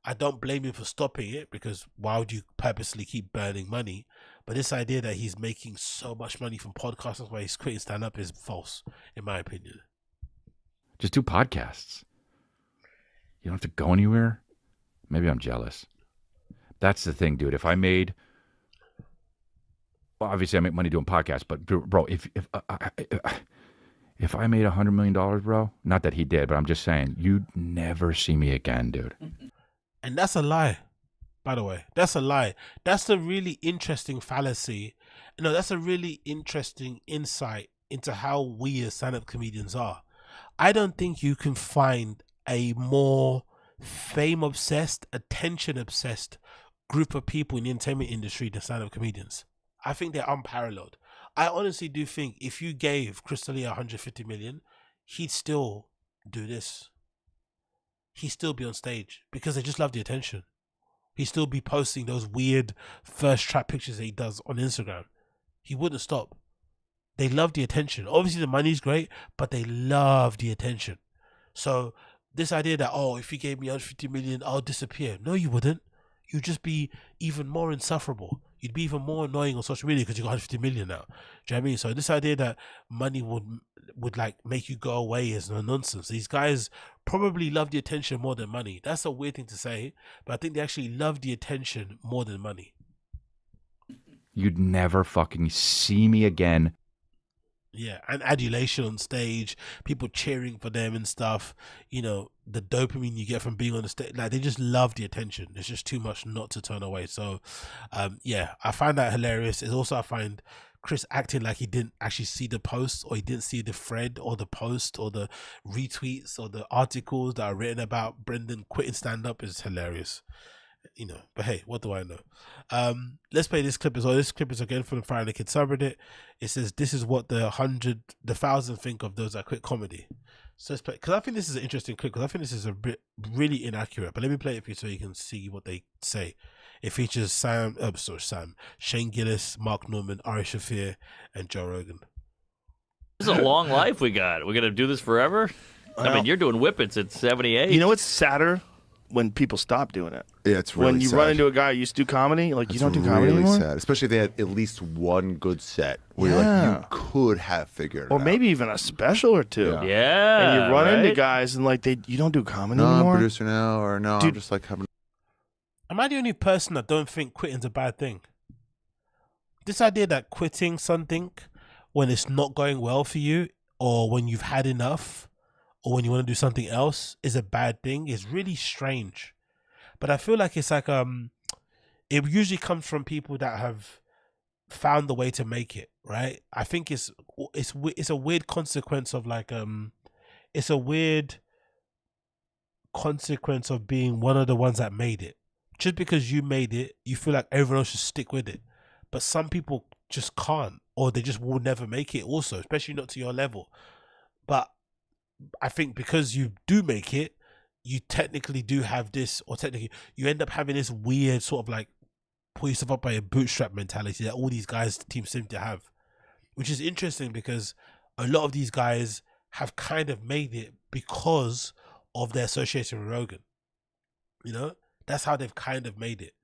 I don't blame him for stopping it, because why would you purposely keep burning money? But this idea that he's making so much money from podcasts, that's why he's quitting stand-up, is false, in my opinion. Just do podcasts. You don't have to go anywhere. Maybe I'm jealous. That's the thing, dude. If I made, well, obviously I make money doing podcasts, but bro, if I made $100 million, bro, not that he did, but I'm just saying, you'd never see me again, dude. And that's a lie, by the way. That's a lie. That's a really interesting fallacy. No, that's a really interesting insight into how we as stand-up comedians are. I don't think you can find a more fame-obsessed, attention-obsessed group of people in the entertainment industry than stand-up comedians. I think they're unparalleled. I honestly do think if you gave Chris D'Elia 150 million, he'd still do this. He'd still be on stage because they just love the attention. He'd still be posting those weird first trap pictures that he does on Instagram. He wouldn't stop. They love the attention. Obviously the money's great, but they love the attention. So this idea that, oh, if you gave me 150 million, I'll disappear. No, you wouldn't. You'd just be even more insufferable. You'd be even more annoying on social media because you got 150 million now. Do you know what I mean? So this idea that money would like make you go away is no nonsense. These guys probably love the attention more than money. That's a weird thing to say, but I think they actually love the attention more than money. You'd never fucking see me again. Yeah, and adulation on stage, people cheering for them and stuff, you know, the dopamine you get from being on the stage, like they just love the attention. There's just too much not to turn away. So yeah, I find that hilarious. It's also, I find Chris acting like he didn't actually see the post, or he didn't see the thread or the post or the retweets or the articles that are written about Brendan quitting stand-up is hilarious. You know, but hey, what do I know? Let's play this clip as well. This clip is again from the Fire and the Kid subreddit. It says, this is what the 1,000 think of those that quit comedy. So let's play, because I think this is an interesting clip, because I think this is a bit really inaccurate, but let me play it for you so you can see what they say. It features Shane Gillis, Mark Norman, Ari Shaffir, and Joe Rogan. This is a long life we got. We're going to do this forever? I mean, you're doing whippets at 78. You know what's sadder? When people stop doing it. Yeah, it's really when you sad. run into a guy who used to do comedy, like, That's you don't do comedy really anymore? sad, especially if they had at least one good set where you're like, you could have figured it or out. maybe even a special or two. Yeah, and you run into right? guys and like you don't do comedy No, I'm anymore. producer now, or no, Dude. I'm just like having. Am I the only person that don't think quitting's a bad thing? This idea that quitting something when it's not going well for you, or when you've had enough, or when you want to do something else is a bad thing is really strange. But I feel like it's like it usually comes from people that have found the way to make it, right? I think it's a weird consequence of like it's a weird consequence of being one of the ones that made it. Just because you made it, you feel like everyone else should stick with it. But some people just can't, or they just will never make it also, especially not to your level. But I think because you do make it, you technically do have this, or technically you end up having this weird sort of like pull yourself up by a bootstrap mentality that all these guys team seem to have, which is interesting because a lot of these guys have kind of made it because of their association with Rogan. You know, that's how they've kind of made it.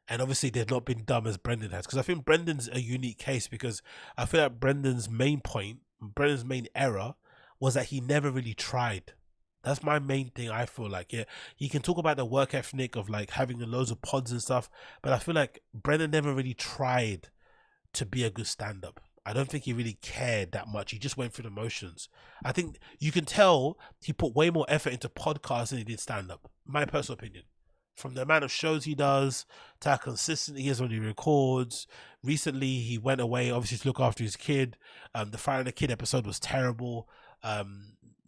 And obviously they've not been dumb as Brendan has, because I think Brendan's a unique case, because I feel like Brendan's main error was that he never really tried. That's my main thing. I feel like, yeah, he can talk about the work ethic of like having loads of pods and stuff, but I feel like Brendan never really tried to be a good stand-up. I don't think he really cared that much. He just went through the motions. I think you can tell he put way more effort into podcasts than he did stand-up. My personal opinion. From the amount of shows he does to how consistent he is when he records. Recently, he went away, obviously, to look after his kid. The Fire and the Kid episode was terrible.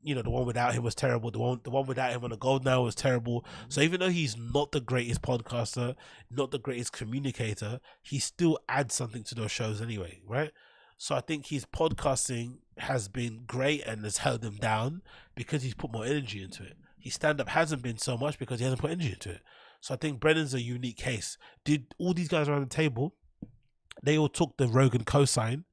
You know, the one without him was terrible. The one without him on the Golden Hour was terrible. So even though he's not the greatest podcaster, not the greatest communicator, he still adds something to those shows anyway, right? So I think his podcasting has been great and has held him down because he's put more energy into it. His stand-up hasn't been so much because he hasn't put energy into it. So I think Brennan's a unique case. Did all these guys around the table, they all took the Rogan cosign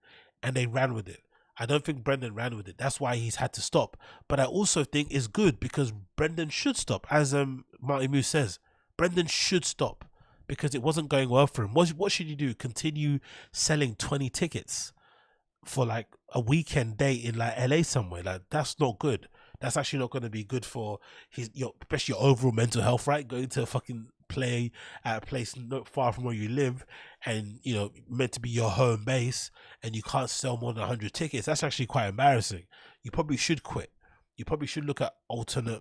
and they ran with it. I don't think Brendan ran with it. That's why he's had to stop. But I also think it's good because Brendan should stop. As Marty Moose says, Brendan should stop because it wasn't going well for him. What should he do? Continue selling 20 tickets for like a weekend day in like LA somewhere? Like, that's not good. That's actually not going to be good for especially your overall mental health, right? Going to fucking play at a place not far from where you live and, you know, meant to be your home base and you can't sell more than 100 tickets. That's actually quite embarrassing. You probably should quit. You probably should look at alternative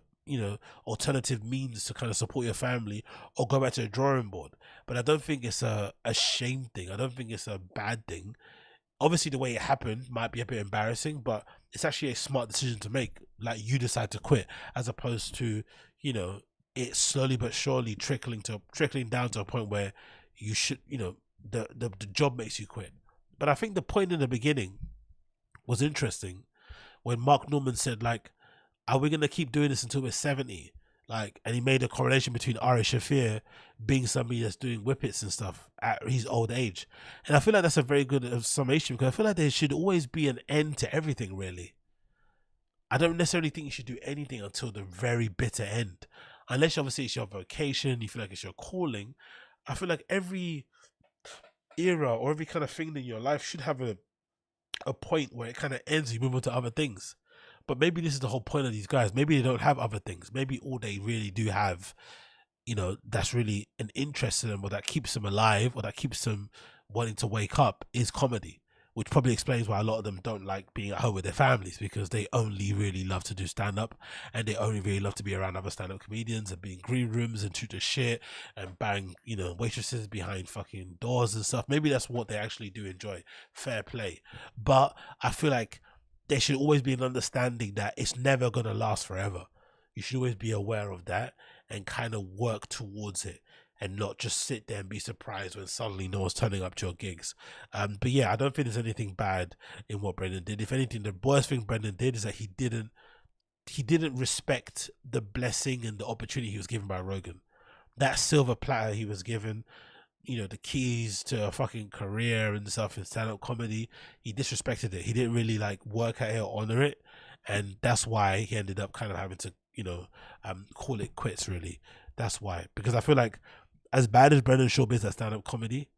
means to kind of support your family or go back to the drawing board. But I don't think it's a shame thing. I don't think it's a bad thing. Obviously, the way it happened might be a bit embarrassing, but it's actually a smart decision to make. Like, you decide to quit as opposed to, you know, it slowly but surely trickling down to a point where you should, you know, the job makes you quit. But I think the point in the beginning was interesting when Mark Norman said, like, are we going to keep doing this until we're 70? Like, and he made a correlation between Ari Shafir being somebody that's doing whippets and stuff at his old age. And I feel like that's a very good summation because I feel like there should always be an end to everything, really. I don't necessarily think you should do anything until the very bitter end. Unless obviously it's your vocation, you feel like it's your calling. I feel like every era or every kind of thing in your life should have a point where it kind of ends, you move on to other things. But maybe this is the whole point of these guys. Maybe they don't have other things. Maybe all they really do have, you know, that's really an interest in them or that keeps them alive or that keeps them wanting to wake up is comedy, which probably explains why a lot of them don't like being at home with their families because they only really love to do stand-up and they only really love to be around other stand-up comedians and be in green rooms and shoot the shit and bang, you know, waitresses behind fucking doors and stuff. Maybe that's what they actually do enjoy. Fair play. But I feel like there should always be an understanding that it's never going to last forever. You should always be aware of that and kind of work towards it and not just sit there and be surprised when suddenly no one's turning up to your gigs. But yeah, I don't think there's anything bad in what Brendan did. If anything, the worst thing Brendan did is that he didn't respect the blessing and the opportunity he was given by Rogan. That silver platter he was given, you know, the keys to a fucking career and stuff in stand-up comedy, he disrespected it. He didn't really like work at it or honor it, and that's why he ended up kind of having to, you know, call it quits, really. That's why. Because I feel like as bad as Brendan Schaub is at stand-up comedy,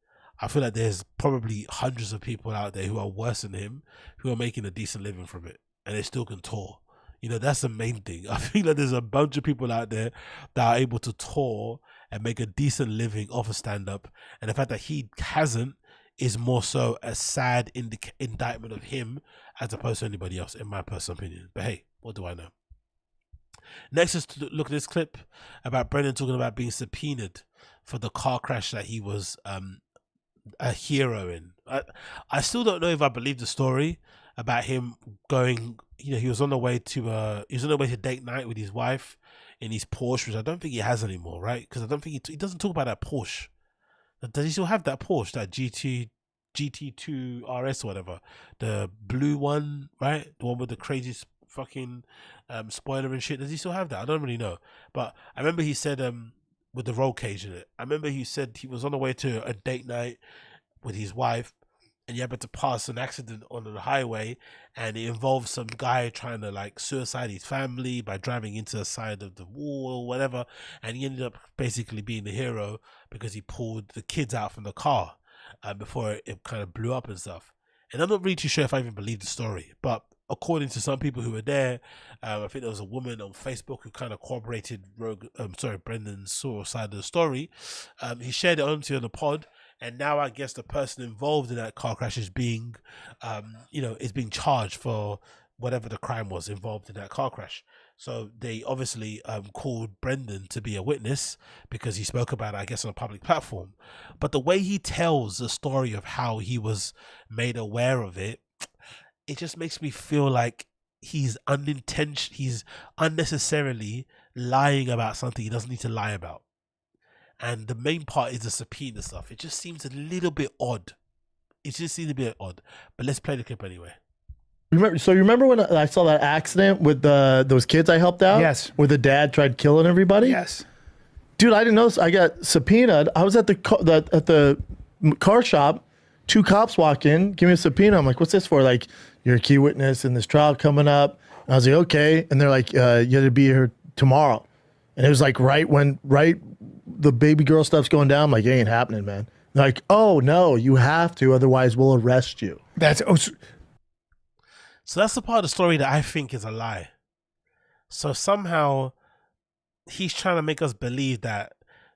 I feel like there's probably hundreds of people out there who are worse than him who are making a decent living from it and they still can tour. You know, that's the main thing. I feel like there's a bunch of people out there that are able to tour and make a decent living off of stand-up, and the fact that he hasn't is more so a sad indictment of him as opposed to anybody else, in my personal opinion. But hey, what do I know? Next is to look at this clip about Brendan talking about being subpoenaed for the car crash that he was a hero in. I still don't know if I believe the story about him going, you know, he was on the way to date night with his wife in his Porsche, which I don't think he has anymore, right? Because I don't think he doesn't talk about that Porsche. Does he still have that Porsche, that GT2 RS or whatever, the blue one, right? The one with the craziest fucking spoiler and shit. Does he still have that? I don't really know, but I remember he said with the roll cage in it. I remember he said he was on the way to a date night with his wife, and you happened to pass an accident on the highway, and it involved some guy trying to like suicide his family by driving into the side of the wall or whatever, and he ended up basically being the hero because he pulled the kids out from the car before it kind of blew up and stuff. And I'm not really too sure if I even believe the story, but according to some people who were there, I think there was a woman on Facebook who kind of corroborated Brendan's side of the story. He shared it onto on the pod, and now I guess the person involved in that car crash is being, is being charged for whatever the crime was involved in that car crash. So they obviously called Brendan to be a witness because he spoke about it, I guess, on a public platform. But the way he tells the story of how he was made aware of it, it just makes me feel like he's unnecessarily lying about something he doesn't need to lie about. And the main part is the subpoena stuff. It just seems a little bit odd. But let's play the clip anyway. So you remember when I saw that accident with those kids I helped out? Yes. Where the dad tried killing everybody? Yes. Dude, I didn't know this. I got subpoenaed. I was at the car shop. 2 cops walk in, give me a subpoena. I'm like, what's this for? Like, you're a key witness in this trial coming up. And I was like, okay. And they're like, you have to be here tomorrow. And it was like right the baby girl stuff's going down. I'm like, it ain't happening, man. They're like, oh, no, you have to. Otherwise, we'll arrest you. So that's the part of the story that I think is a lie. So somehow he's trying to make us believe that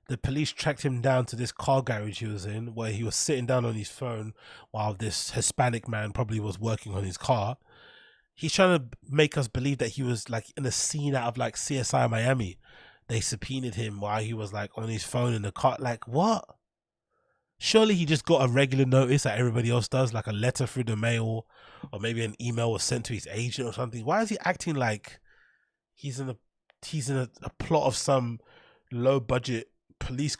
the police tracked him down to this car garage he was in, where he was sitting down on his phone while this Hispanic man probably was working on his car. He's trying to make us believe that he was like in a scene out of like CSI Miami. They subpoenaed him while he was like on his phone in the car. Like, what? Surely he just got a regular notice that everybody else does, like a letter through the mail, or maybe an email was sent to his agent or something. Why is he acting like he's in a plot of some low budget police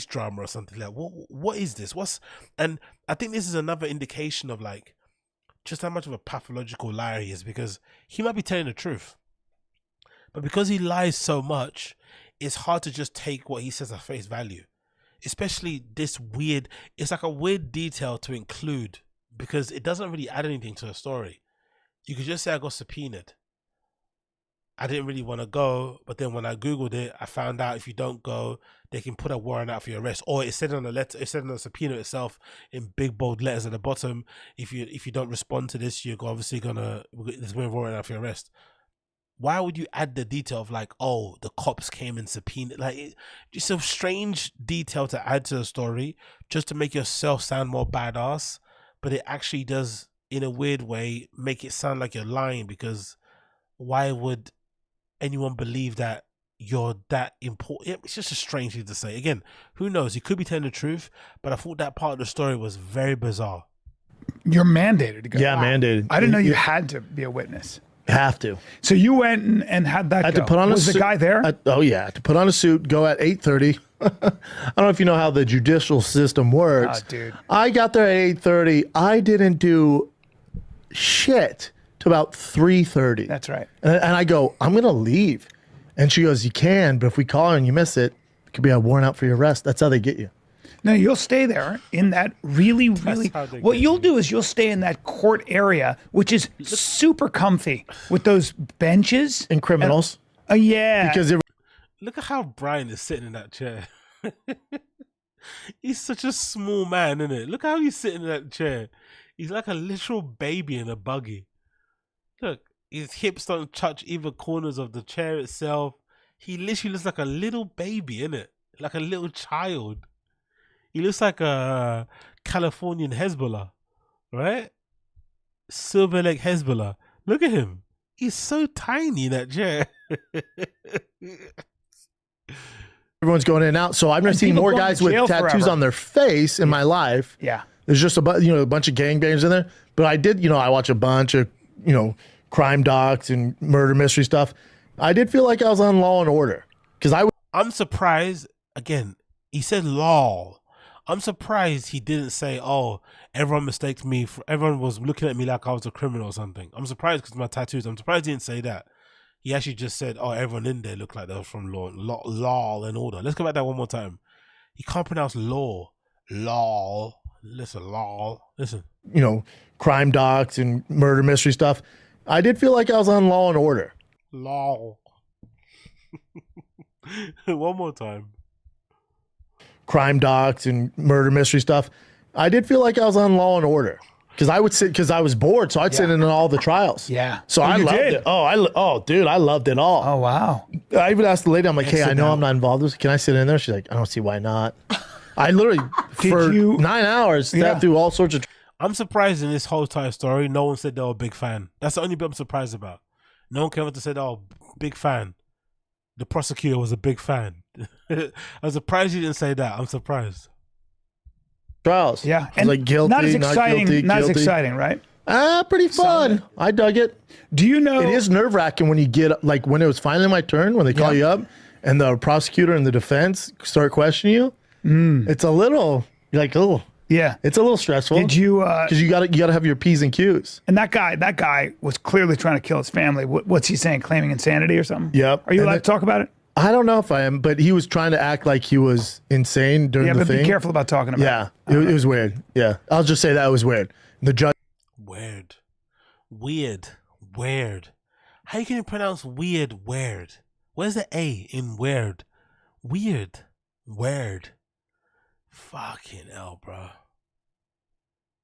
drama or something? Like, what is this? And I think this is another indication of like just how much of a pathological liar he is, because he might be telling the truth, but because he lies so much, it's hard to just take what he says at face value. Especially this weird, it's like a weird detail to include because it doesn't really add anything to the story. You could just say I got subpoenaed. I didn't really want to go, but then when I Googled it, I found out if you don't go, they can put a warrant out for your arrest. Or it said on the letter, it said on the subpoena itself in big bold letters at the bottom, if you don't respond to this, you're obviously there's gonna be a warrant out for your arrest. Why would you add the detail of like, oh, the cops came and subpoenaed? Like, just a strange detail to add to the story just to make yourself sound more badass. But it actually does, in a weird way, make it sound like you're lying, because why would anyone believe that you're that important? It's just a strange thing to say. Again, who knows? He could be telling the truth, but I thought that part of the story was very bizarre. You're mandated to go. Yeah, mandated. I didn't know you had to be a witness. Have to. So you went and had that. I had to put on Was the guy there? Oh yeah, to put on a suit, go at 8:30. I don't know if you know how the judicial system works. Oh, dude. I got there at 8:30. I didn't do shit till about 3:30. That's right. And I go, I'm gonna leave, and she goes, you can, but if we call and you miss it, it could be a warrant out for your arrest. That's how they get you. No, you'll stay there in that really. What you'll do is you'll stay in that court area, which is super comfy with those benches and criminals. Yeah, because look at how Brian is sitting in that chair. He's such a small man, isn't it? Look how he's sitting in that chair. He's like a literal baby in a buggy. Look, his hips don't touch either corners of the chair itself. He literally looks like a little baby, innit? Like a little child. He looks like a Californian Hezbollah, right? Silver Lake Hezbollah. Look at him. He's so tiny in that chair. Everyone's going in and out. So I've never seen more guys with tattoos on their face in my life. Yeah. There's just a bunch of gangbangers in there. But I did, I watch a bunch of, crime docs and murder mystery stuff. I did feel like I was on Law and Order. I'm surprised, again, he said law. I'm surprised he didn't say, oh, everyone mistaked me. Everyone was looking at me like I was a criminal or something. I'm surprised because of my tattoos. I'm surprised he didn't say that. He actually just said, oh, everyone in there looked like they were from law and order. Let's go back that one more time. He can't pronounce law. Law. Listen, law. Listen. Crime docs and murder mystery stuff. I did feel like I was on Law and Order. Law. One more time. Crime docs and murder mystery stuff. I did feel like I was on Law and Order because I would sit because I was bored, so I'd sit in on all the trials. Yeah. So I loved it. Oh, dude, I loved it all. Oh, wow. I even asked the lady, I'm like, hey, I know I'm not involved with this. Can I sit in there? She's like, I don't see why not. I literally for 9 hours sat through all sorts of. I'm surprised in this whole entire story, no one said they were a big fan. That's the only bit I'm surprised about. No one came up to say, "Oh, big fan." The prosecutor was a big fan. I'm surprised you didn't say that. I'm surprised. Trials. Yeah, and like guilty, not as exciting. guilty, not as guilty. exciting, right? Pretty fun. I dug it. Do you know it is nerve wracking when you get like when it was finally my turn when they call you up and the prosecutor and the defense start questioning you. It's a little you're like, oh yeah, it's a little stressful. Did you? Because you got to have your P's and Q's. And that guy was clearly trying to kill his family. What's he saying? Claiming insanity or something? Yep. Are you allowed to talk about it? I don't know if I am, but he was trying to act like he was insane during the but thing. Be careful about talking about it. It was weird. Yeah, I'll just say that was weird. The judge. Weird. How you can pronounce weird? Where's the A in weird? Weird. Fucking hell, bro.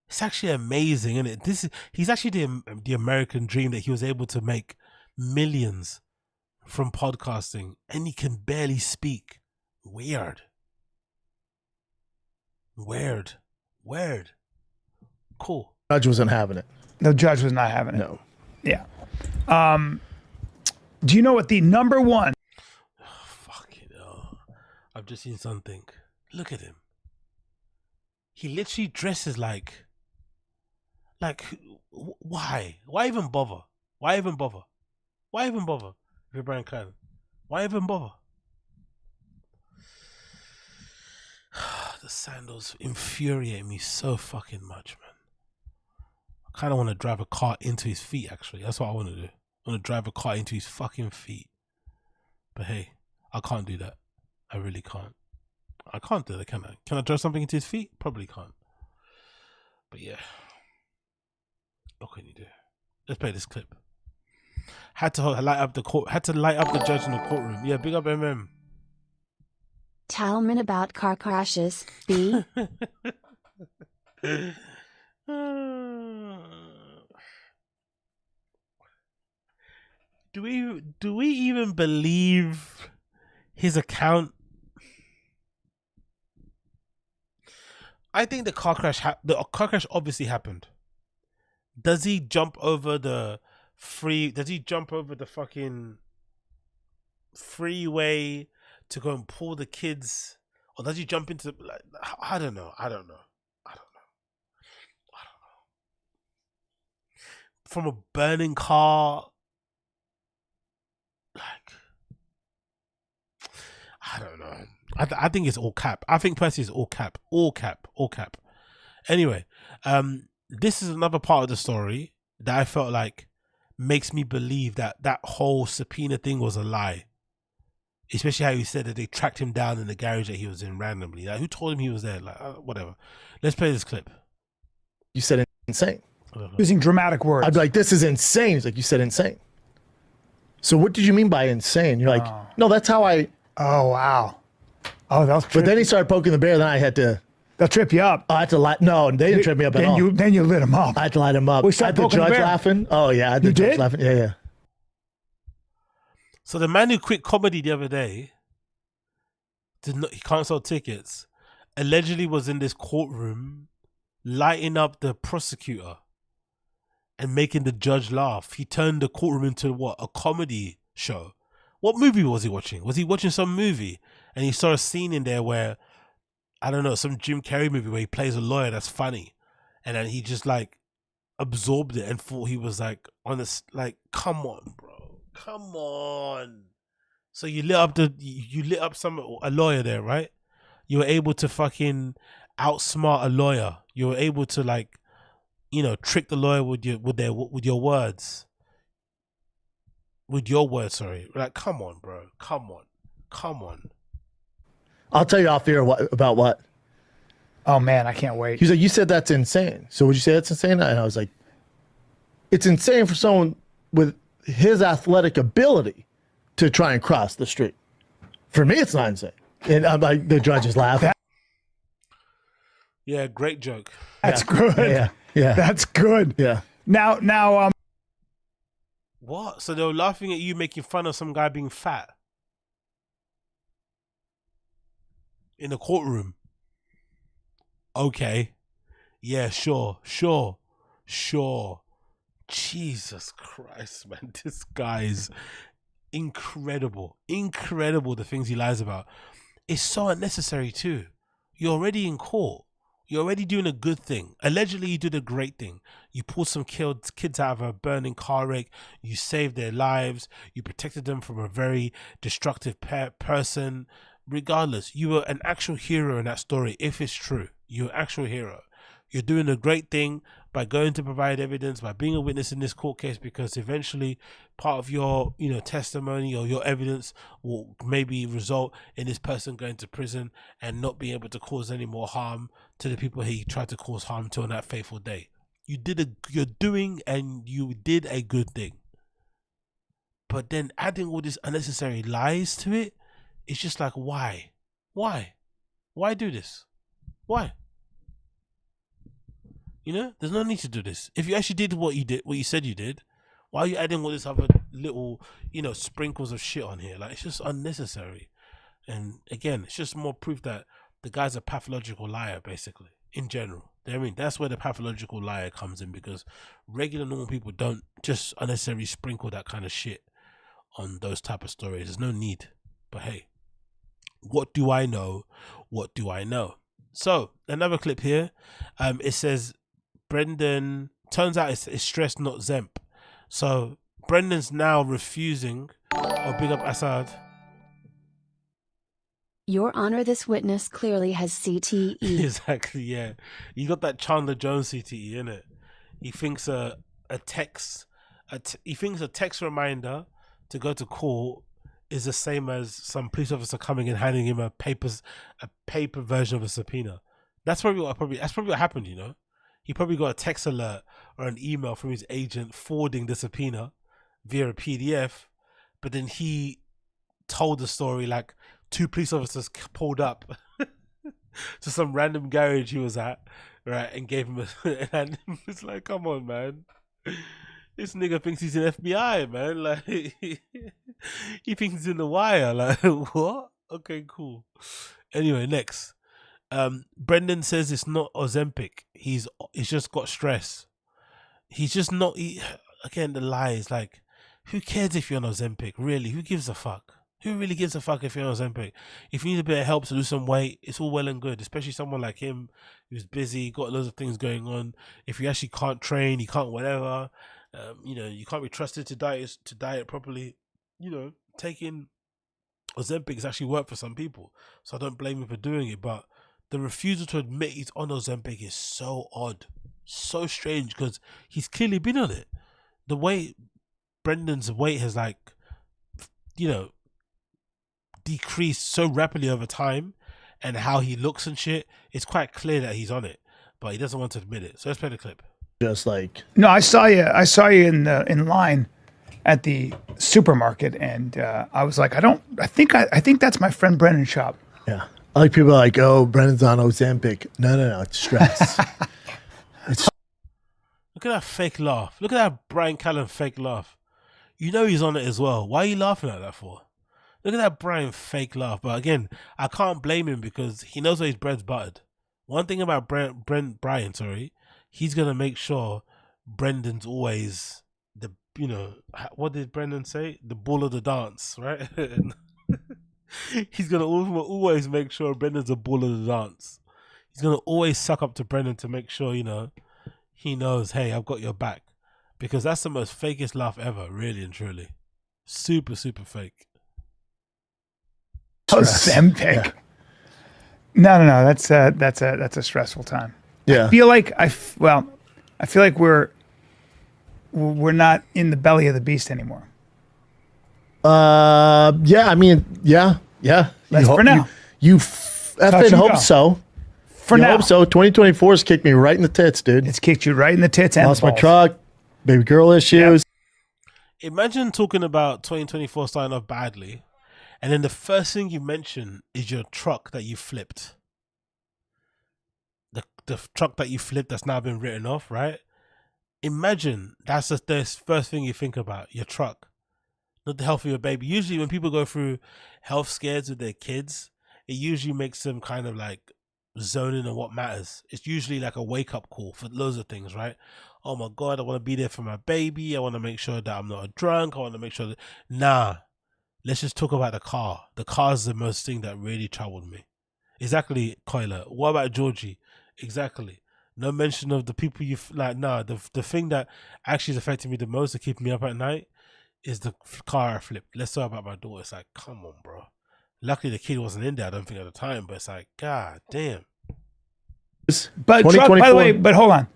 It's actually amazing, isn't it? He's actually the American dream that he was able to make millions from podcasting, and he can barely speak. Weird. Cool. Judge wasn't having it. The judge was not having it. No. Yeah. Do you know what the number one? Fucking hell. I've just seen something. Look at him. He literally dresses like why? Why even bother? If you're Brian Klein, why even bother? The sandals infuriate me so fucking much, man. I kind of want to drive a car into his feet, actually. That's what I want to do. I want to drive a car into his fucking feet. But hey, I can't do that. I really can't. I can't do that, can I? Can I drive something into his feet? Probably can't. But yeah. What can you do? Let's play this clip. Had to light up the judge in the courtroom. Yeah, big up MM. Talman about car crashes. B. Do we even believe his account? I think the car crash obviously happened. Does he jump over the fucking freeway to go and pull the kids, or does he jump into I don't know. From a burning car, I don't know. I think it's all cap. I think personally it's all cap. Anyway, this is another part of the story that I felt like makes me believe that whole subpoena thing was a lie. Especially how he said that they tracked him down in the garage that he was in randomly. Like, who told him he was there? Like, whatever. Let's play this clip. You said insane. Using dramatic words. I'd be like, this is insane. He's like, you said insane. So what did you mean by insane? You're like, no, that's how I. Oh, wow. Oh, that was trippy. But then he started poking the bear. Then I had to. They'll trip you up. I had to light. No, they didn't trip me up at all. Then you lit him up. I had to light him up. We I started had the poking the judge bear. laughing. Oh, yeah. I had the judge laughing. Yeah. So the man who quit comedy the other day, he can't sell tickets, allegedly was in this courtroom lighting up the prosecutor and making the judge laugh. He turned the courtroom into what? A comedy show. What movie was he watching? Was he watching some movie? And he saw a scene in there where, I don't know, some Jim Carrey movie where he plays a lawyer that's funny. And then he just like absorbed it and thought he was like on this, like, come on, bro. Come on. So you lit up a lawyer there, right? You were able to fucking outsmart a lawyer. You were able to, like, you know, trick the lawyer with your words. With your words, sorry. Like, come on, bro. Come on. I'll tell you off here about what. Oh man, I can't wait. He's like, you said that's insane. So would you say that's insane? And I was like, it's insane for someone with his athletic ability to try and cross the street. For me, it's not insane. And I'm like, the judge is laughing. Yeah, great joke. That's good. Yeah. That's good. Yeah. Now, What? So they were laughing at you making fun of some guy being fat in the courtroom. Okay. Yeah, sure. Jesus Christ, man. This guy's incredible. Incredible, the things he lies about. It's so unnecessary too. You're already in court. You're already doing a good thing. Allegedly, you did a great thing. You pulled some kids out of a burning car wreck. You saved their lives. You protected them from a very destructive person. Regardless, you were an actual hero in that story. If it's true, you're an actual hero. You're doing a great thing by going to provide evidence, by being a witness in this court case, because eventually part of your, testimony or your evidence will maybe result in this person going to prison and not being able to cause any more harm to the people he tried to cause harm to on that fateful day. You did a good thing. But then adding all these unnecessary lies to it, it's just like, why? Why do this? Why? There's no need to do this. If you actually did what you said you did, why are you adding all this other little, sprinkles of shit on here? Like, it's just unnecessary. And again, it's just more proof that the guy's a pathological liar, basically, in general. I mean, that's where the pathological liar comes in, because regular normal people don't just unnecessarily sprinkle that kind of shit on those type of stories. There's no need. But hey, what do I know? What do I know? So another clip here. It says Brendan, turns out it's stress, not Zemp. So Brendan's now refusing. Oh, big up Assad. Your Honor, this witness clearly has CTE. Exactly, yeah. You got that Chandler Jones CTE, innit? He thinks a text reminder to go to court is the same as some police officer coming and handing him a paper version of a subpoena. That's probably what happened, He probably got a text alert or an email from his agent forwarding the subpoena via a PDF, but then he told the story like 2 police officers pulled up to some random garage he was at, right, and gave him and it's like, come on, man. This nigga thinks he's in FBI, man. Like, he thinks he's in the wire. Like, what? Okay, cool. Anyway, next. Brendan says it's not Ozempic. He's just got stress. He's just not. Again, the lies. Like, who cares if you're on Ozempic? Really? Who gives a fuck? Who really gives a fuck if you're on Ozempic? If you need a bit of help to lose some weight, it's all well and good. Especially someone like him who's busy, got loads of things going on. If you actually can't train, you can't whatever. You can't be trusted to diet properly. Taking Ozempic has actually worked for some people, so I don't blame him for doing it. But the refusal to admit he's on Ozempic is so odd, so strange, because he's clearly been on it. The way Brendan's weight has decreased so rapidly over time, and how he looks and shit, it's quite clear that he's on it, but he doesn't want to admit it. So let's play the clip. Just like, no, I saw you in line at the supermarket, and I was like, I think that's my friend Brennan's shop. Yeah, I like people are like, oh, Brennan's on Ozempic. No, it's stress. Look at that fake laugh. Look at that Brian Callen fake laugh. He's on it as well. Why are you laughing at that for? Look at that Brian fake laugh. But again, I can't blame him because he knows where his bread's buttered. One thing about Brian, he's gonna make sure Brendan's always the, what did Brendan say? The bull of the dance, right? He's gonna always make sure Brendan's the bull of the dance. He's gonna always suck up to Brendan to make sure, he knows, hey, I've got your back. Because that's the most fakest laugh ever, really and truly. Super, super fake. Ozempic. Yeah. No. That's a stressful time. Yeah. I feel like we're not in the belly of the beast anymore. Yeah. I mean, yeah. That's for now. You effing hope so. For now. Hope so. 2024 has kicked me right in the tits, dude. It's kicked you right in the tits. Lost my truck. Baby girl issues. Yep. Imagine talking about 2024 starting off badly, and then the first thing you mention is your truck that you flipped. The truck that you flipped that's now been written off, right? Imagine that's the first thing you think about, your truck, not the health of your baby. Usually when people go through health scares with their kids, it usually makes them kind of like zoning on what matters. It's usually like a wake up call for loads of things, right? Oh my God, I want to be there for my baby. I want to make sure that I'm not a drunk. I want to make sure that, nah, let's just talk about the car. The car is the most thing that really troubled me. Exactly, Koyla. What about Georgie? Exactly. No mention of the people you like. Nah, the thing that actually is affecting me the most to keep me up at night is the car I flipped. Let's talk about my daughter. It's like, come on, bro. Luckily, the kid wasn't in there, I don't think, at the time, but it's like, God damn. But truck, by the way, but hold on.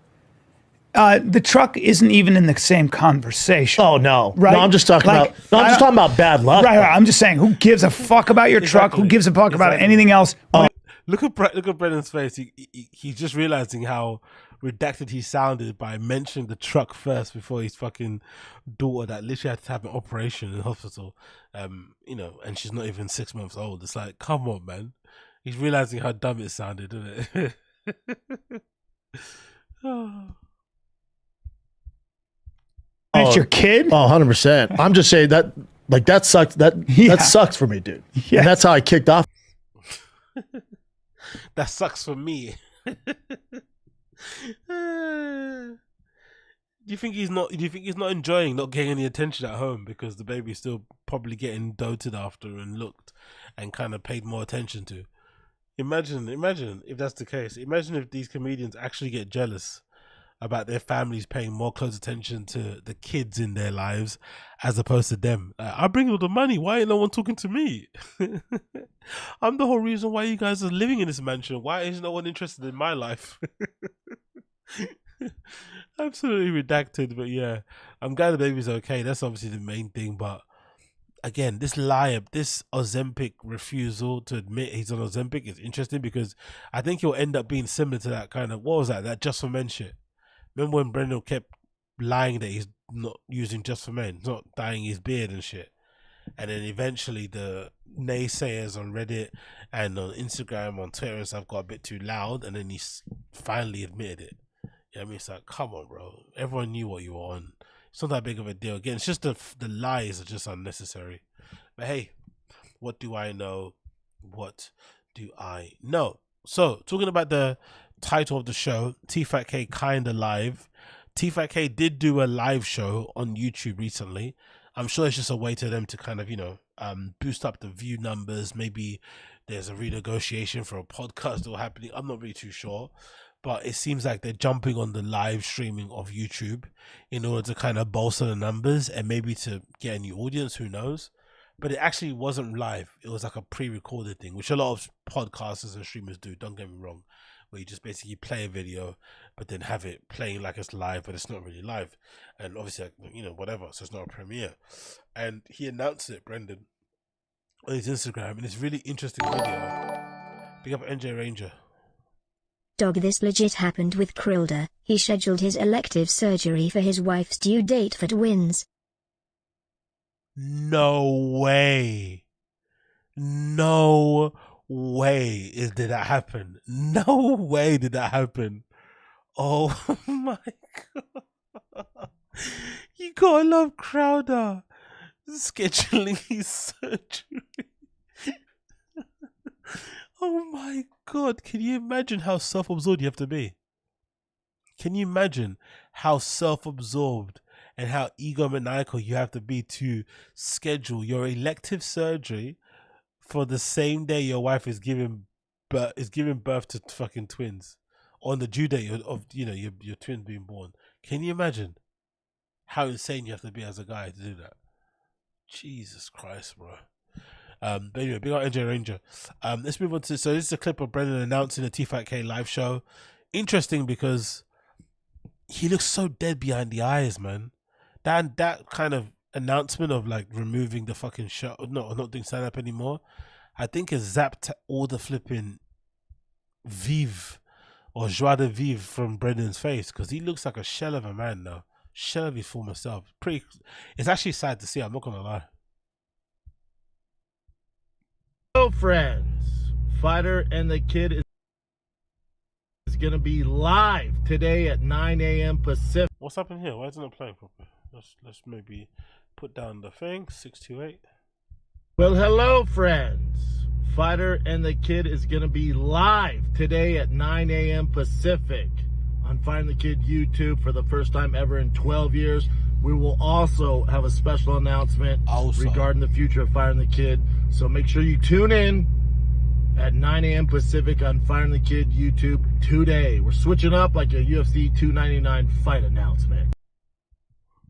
The truck isn't even in the same conversation. Oh no, right? No, I'm just talking about. No, I'm just talking about bad luck. Right, right. I'm just saying, who gives a fuck about your truck? Who gives a fuck about anything else? Look at Brendan's face. He's just realizing how redacted he sounded by mentioning the truck first before his fucking daughter that literally had to have an operation in the hospital. You know, and she's not even 6 months old. It's like, come on, man. He's realizing how dumb it sounded, isn't it? It's your kid? Oh, 100%. I'm just saying that, like, that sucks. That sucks for me, dude. Yeah. And that's how I kicked off. That sucks for me. Do you think he's not enjoying not getting any attention at home because the baby's still probably getting doted after and looked and kind of paid more attention to? Imagine if that's the case. Imagine if these comedians actually get jealous about their families paying more close attention to the kids in their lives as opposed to them. I bring all the money. Why ain't no one talking to me? I'm the whole reason why you guys are living in this mansion. Why is no one interested in my life? Absolutely redacted, but yeah, I'm glad the baby's okay. That's obviously the main thing. But again, this Ozempic refusal to admit he's on Ozempic is interesting because I think he'll end up being similar to that kind of, what was that Just for Men shit. Remember when Brendan kept lying that he's not using Just for Men, not dyeing his beard and shit, and then eventually the naysayers on Reddit and on Instagram, on Twitter and stuff got a bit too loud, and then he finally admitted it. Yeah, I mean, it's like, come on, bro. Everyone knew what you were on. It's not that big of a deal. Again, it's just the lies are just unnecessary. But hey, what do I know? What do I know? So, talking about the title of the show, TFATK Kinda Live. TFATK did do a live show on YouTube recently. I'm sure it's just a way to them to kind of, you know, boost up the view numbers. Maybe there's a renegotiation for a podcast or happening. I'm not really too sure. But it seems like they're jumping on the live streaming of YouTube in order to kind of bolster the numbers and maybe to get a new audience, who knows. But it actually wasn't live. It was like a pre-recorded thing, which a lot of podcasters and streamers do, don't get me wrong, where you just basically play a video, but then have it playing like it's live, but it's not really live. And obviously, you know, whatever, so it's not a premiere. And he announced it, Brendan, on his Instagram, and it's really interesting video. Big up NJ Ranger. Dog, this legit happened with Krilda. He scheduled his elective surgery for his wife's due date for twins. No way. No way did that happen. No way did that happen. Oh my God. You gotta love Crowder scheduling his surgery. Oh my God, can you imagine how self-absorbed you have to be? Can you imagine how self-absorbed and how egomaniacal you have to be to schedule your elective surgery for the same day your wife is giving birth to fucking twins, on the due date of you know your twins being born? Can you imagine how insane you have to be as a guy to do that? Jesus Christ, bro. But anyway, big up NJ Ranger. Let's move on to, so this is a clip of Brendan announcing the TFATK live show. Interesting because he looks so dead behind the eyes, man. That kind of announcement of like removing the fucking show, not doing stand up anymore, I think has zapped all the flipping vive or joie de vivre from Brendan's face, because he looks like a shell of a man now, shell of his former self. It's actually sad to see, I'm not gonna lie. Hello, friends. Fighter and the Kid is going to be live today at 9 a.m. Pacific. What's happening here? Why isn't it playing properly? Let's maybe put down the thing. 628. Well, hello, friends. Fighter and the Kid is going to be live today at 9 a.m. Pacific on Fighter and the Kid YouTube for the first time ever in 12 years. We will also have a special announcement regarding the future of Fighter and the Kid. So make sure you tune in at 9 a.m. Pacific on Fighter and the Kid YouTube today. We're switching up like a UFC 299 fight announcement.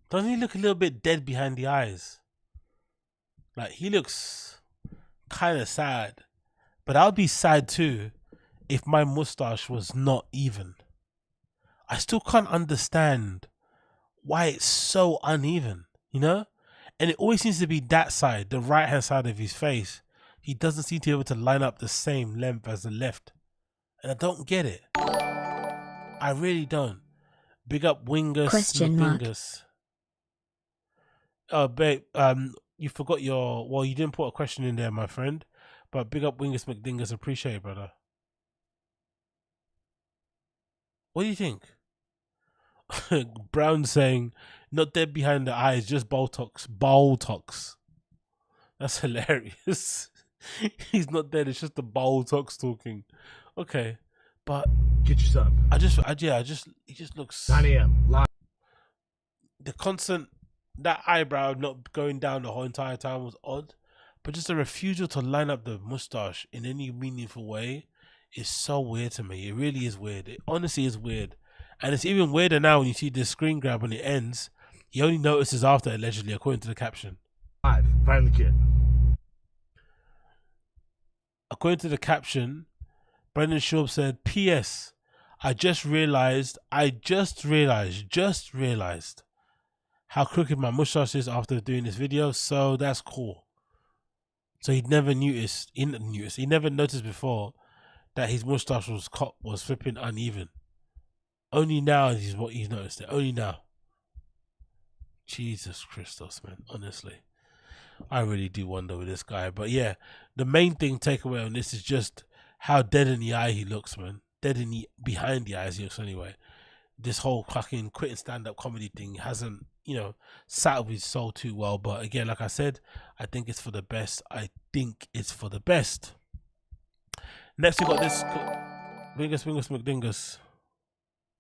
Doesn't he look a little bit dead behind the eyes? Like, he looks kind of sad. But I'll be sad too if my mustache was not even. I still can't understand why it's so uneven, you know? And it always seems to be that side, the right hand side of his face. He doesn't seem to be able to line up the same length as the left. And I don't get it. I really don't. Big up Wingus. Question mark. Oh, babe, you forgot your... Well, you didn't put a question in there, my friend. But big up Wingus McDingus. Appreciate it, brother. What do you think? Brown saying, not dead behind the eyes, just Botox. Botox. That's hilarious. He's not dead, it's just the Botox talking. Okay, but get your son. He just looks 9 a.m. live. The constant, that eyebrow not going down the whole entire time was odd, but just a refusal to line up the mustache in any meaningful way is so weird to me. It really is weird. It honestly is weird. And it's even weirder now when you see the screen grab when it ends. He only notices after, allegedly, according to the caption. Live, Fighter the Kid. According to the caption, Brendan Schaub said, P.S. I just realized how crooked my mustache is after doing this video, so that's cool. So he never noticed before that his mustache was flipping uneven. Only now is what he's noticed it. Only now. Jesus Christos, man. Honestly, I really do wonder with this guy. But yeah, the main takeaway on this is just how dead in the eye he looks, man. Dead in the behind the eyes he looks anyway. This whole fucking quitting stand-up comedy thing hasn't, sat with his soul too well. But again, like I said, I think it's for the best. Next we got this Wingus McDingus.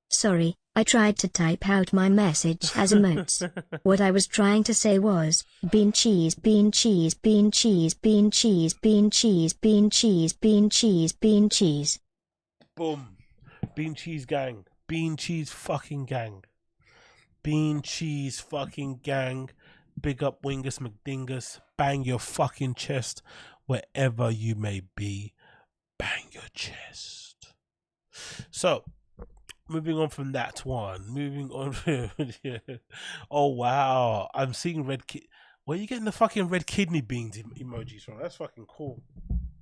Sorry, I tried to type out my message as emotes. What I was trying to say was, bean cheese, bean cheese, bean cheese, bean cheese, bean cheese, bean cheese, bean cheese, bean cheese. Boom. Bean cheese gang. Bean cheese fucking gang. Bean cheese fucking gang. Big up Wingus McDingus. Bang your fucking chest wherever you may be. Bang your chest. So, moving on from that one. Moving on. Yeah. Oh, wow. I'm seeing red kid. Where are you getting the fucking red kidney beans emojis from? That's fucking cool.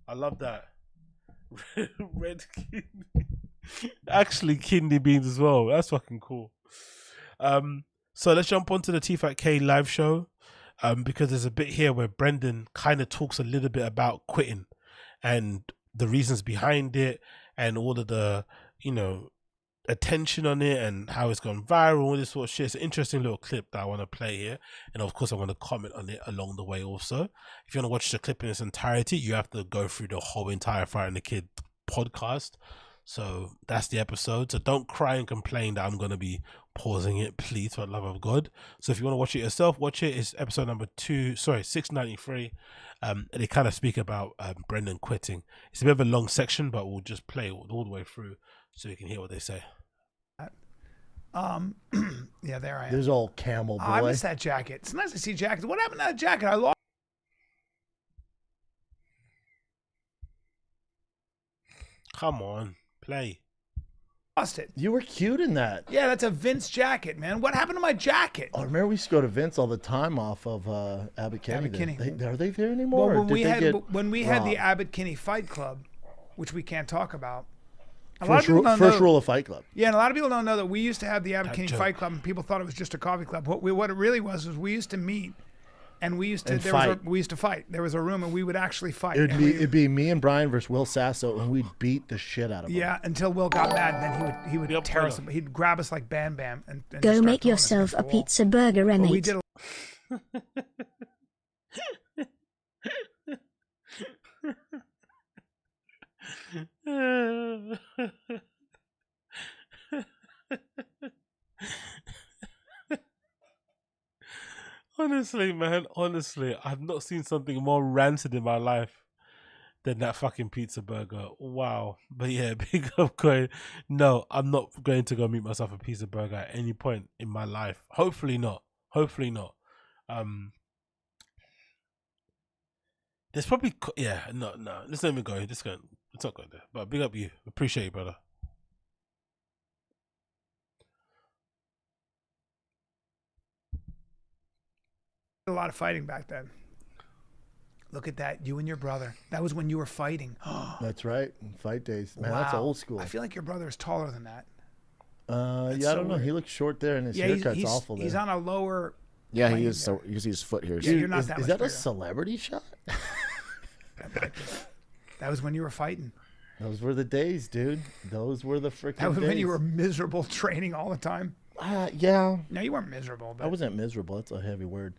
I love that. Red kidney. Actually, kidney beans as well. That's fucking cool. So let's jump onto the TFATK live show. Because there's a bit here where Brendan kind of talks a little bit about quitting and the reasons behind it and all of the, attention on it and how it's gone viral, all this sort of shit. It's an interesting little clip that I want to play here, and of course I want to comment on it along the way also. If you want to watch the clip in its entirety, you have to go through the whole entire Fire and the Kid podcast. So that's the episode. So don't cry and complain that I'm going to be pausing it, please, for the love of God. So if you want to watch it yourself, watch it. It's episode number 693. And they kind of speak about Brendan quitting. It's a bit of a long section, but we'll just play it all the way through so you can hear what they say. Yeah, there I am. There's old Camel boy. I miss that jacket. It's nice to see jackets. What happened to that jacket? I lost. Come on, play. Lost it. You were cute in that. Yeah, that's a Vince jacket, man. What happened to my jacket? Oh, remember we used to go to Vince all the time off of Abbott Kinney. Abbott Kinney. Are they there anymore? Well, when we had the robbed? Abbott Kinney Fight Club, which we can't talk about. First rule of Fight Club. Yeah, and a lot of people don't know that we used to have the Abbott Kinney Fight Club, and people thought it was just a coffee club. What it really was we used to meet, and we used to fight. There was a room, and we would actually fight. It'd be me and Brian versus Will Sasso, and we'd beat the shit out of him. Yeah, until Will got mad, and then he would tear us. He'd grab us like Bam Bam and go make yourself a pizza burger, M8. We did. Honestly, man, honestly, I've not seen something more rancid in my life than that fucking pizza burger. Wow. But yeah, big up Koy. No, I'm not going to go meet myself a pizza burger at any point in my life. Hopefully not. Hopefully not. There's probably no. Let's not even go. Let's not go there. But big up you. Appreciate you, brother. A lot of fighting back then. Look at that, you and your brother. That was when you were fighting. That's right, fight days. Man, that's Wow. old school. I feel like your brother is taller than that. Yeah, I don't know. He looks short there, and his haircut's awful. He's on a lower. Yeah, he plane is. there. So you can see his foot here. Yeah, you're not that Is much that a bigger. celebrity shot? That was when you were fighting. Those were the days, dude. Those were the freaking That was days. when you were miserable training all the time. Yeah. No, you weren't miserable. But I wasn't miserable. That's a heavy word.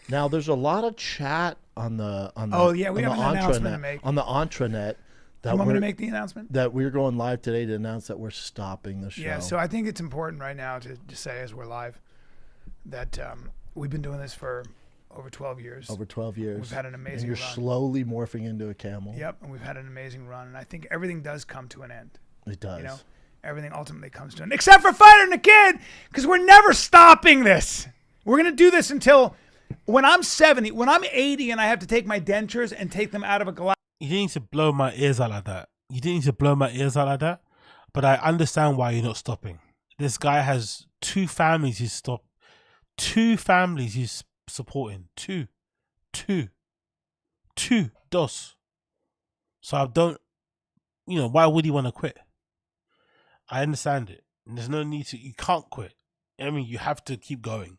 Now there's a lot of chat on the Oh, yeah, we have an announcement to make. on the intranet. Do you want me to make the announcement? That we're going live today to announce that we're stopping the show. Yeah, so I think it's important right now to say as we're live that we've been doing this for over 12 years. Over 12 years. We've had an amazing and you're run. slowly morphing into a camel. Yep, and we've had an amazing run, and I think everything does come to an end. It does. You know, everything ultimately comes to an end, except for fighting the kid, because we're never stopping this. We're gonna do this until when I'm 70, when I'm 80, and I have to take my dentures and take them out of a glass. You didn't need to blow my ears out like that. You didn't need to blow my ears out like that. But I understand why you're not stopping. This guy has 2 families he's stopped. 2 families he's supporting. Two. Dos. So I don't, why would he want to quit? I understand it. And there's no need to, you can't quit. I mean, you have to keep going.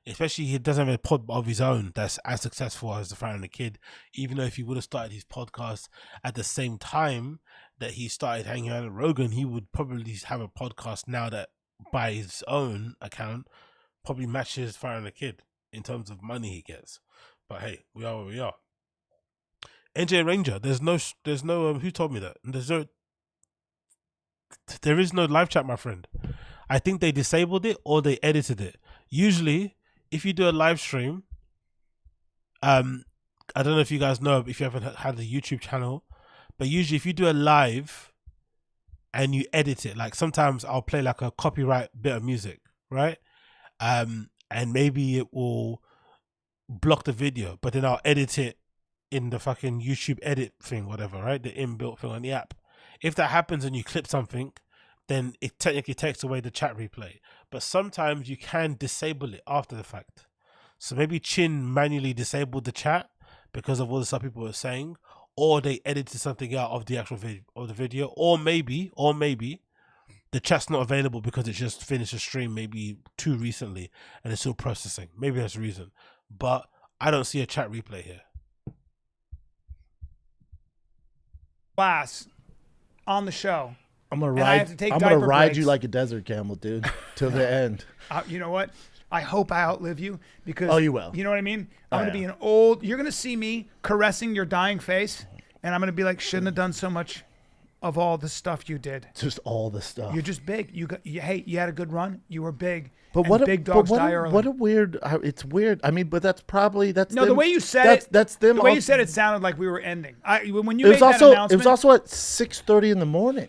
Especially he doesn't have a pod of his own that's as successful as the Fire and the Kid. Even though if he would have started his podcast at the same time that he started hanging out at Rogan, he would probably have a podcast now that by his own account probably matches Fire and the Kid in terms of money he gets. But hey, we are where we are. NJ Ranger, there's no who told me that? There is no live chat, my friend. I think they disabled it or they edited it. Usually, if you do a live stream, I don't know if you guys know if you haven't had a YouTube channel, but usually if you do a live and you edit it, like sometimes I'll play like a copyright bit of music, right? And maybe it will block the video, but then I'll edit it in the fucking YouTube edit thing, whatever, right? The inbuilt thing on the app. If that happens and you clip something, then it technically takes away the chat replay. But sometimes you can disable it after the fact. So maybe Chin manually disabled the chat because of all the stuff people were saying, or they edited something out of the actual video, or maybe the chat's not available because it just finished a stream maybe too recently and it's still processing. Maybe that's the reason. But I don't see a chat replay here. Class on the show. I'm gonna And I have ride. to take I'm gonna diaper ride breaks. you like a desert camel, dude, till the end. You know what? I hope I outlive you because. Oh, you will. You know what I mean? I'm Oh, gonna be yeah. an old. You're gonna see me caressing your dying face, and I'm gonna be like, shouldn't have done so much of all the stuff you did. Just all the stuff. You're just big. Hey, you had a good run. You were big. But and what? Big dogs die early. What a weird. It's weird. I mean, but that's probably that's. No, them, the way you said that's them. The way all- you said it sounded like we were ending. When you It made was that also. announcement, It was also at 6:30 in the morning.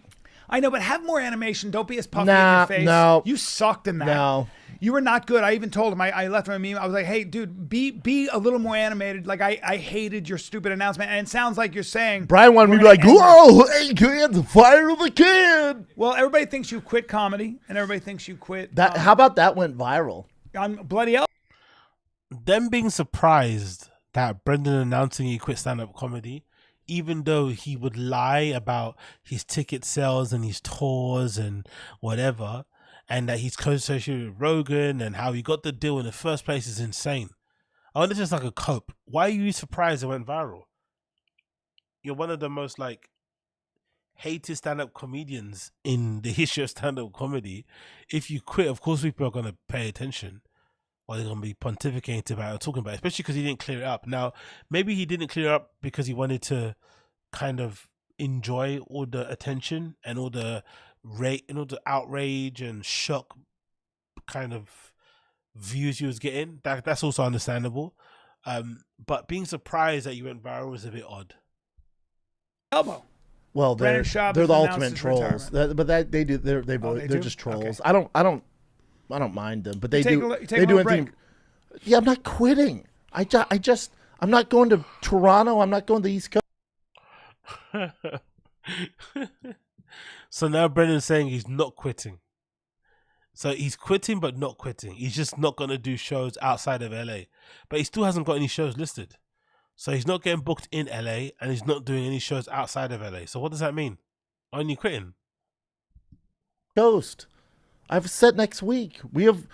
I know, but have more animation. Don't be as puffy Nah, in your face. no. You sucked in that. No. You were not good. I even told him. I left him a meme. I was like, hey, dude, be a little more animated. Like, I hated your stupid announcement. And it sounds like you're saying. Brian wanted me to be like, whoa, hey, kid, fire the kid. Well, everybody thinks you quit comedy, and everybody thinks you quit. That. How about that went viral? On Bloody Hell. Them being surprised that Brendan announcing he quit stand-up comedy, even though he would lie about his ticket sales and his tours and whatever, and that he's close associated with Rogan and how he got the deal in the first place is insane. I wonder if it's like a cope. Why are you surprised it went viral? You're one of the most hated stand-up comedians in the history of stand-up comedy. If you quit, of course people are going to pay attention, or they're going to be pontificating about it, talking about it, especially because he didn't clear it up. Now, maybe he didn't clear it up because he wanted to kind of enjoy all the attention and all the outrage and shock kind of views you was getting. That's also understandable. But being surprised that you went viral was a bit odd. Elbow. Well, Brendan they're Schaub the has announced ultimate his trolls. retirement. They do. They're they do? just trolls. Okay. I don't mind them, but they take do. you take They a do little anything. Yeah, I'm not quitting. I'm not going to Toronto. I'm not going to the East Coast. So now Brendan's saying he's not quitting. So he's quitting but not quitting. He's just not going to do shows outside of LA. But he still hasn't got any shows listed. So he's not getting booked in LA and he's not doing any shows outside of LA. So what does that mean? Aren't you quitting? Coast. I've said next week. We have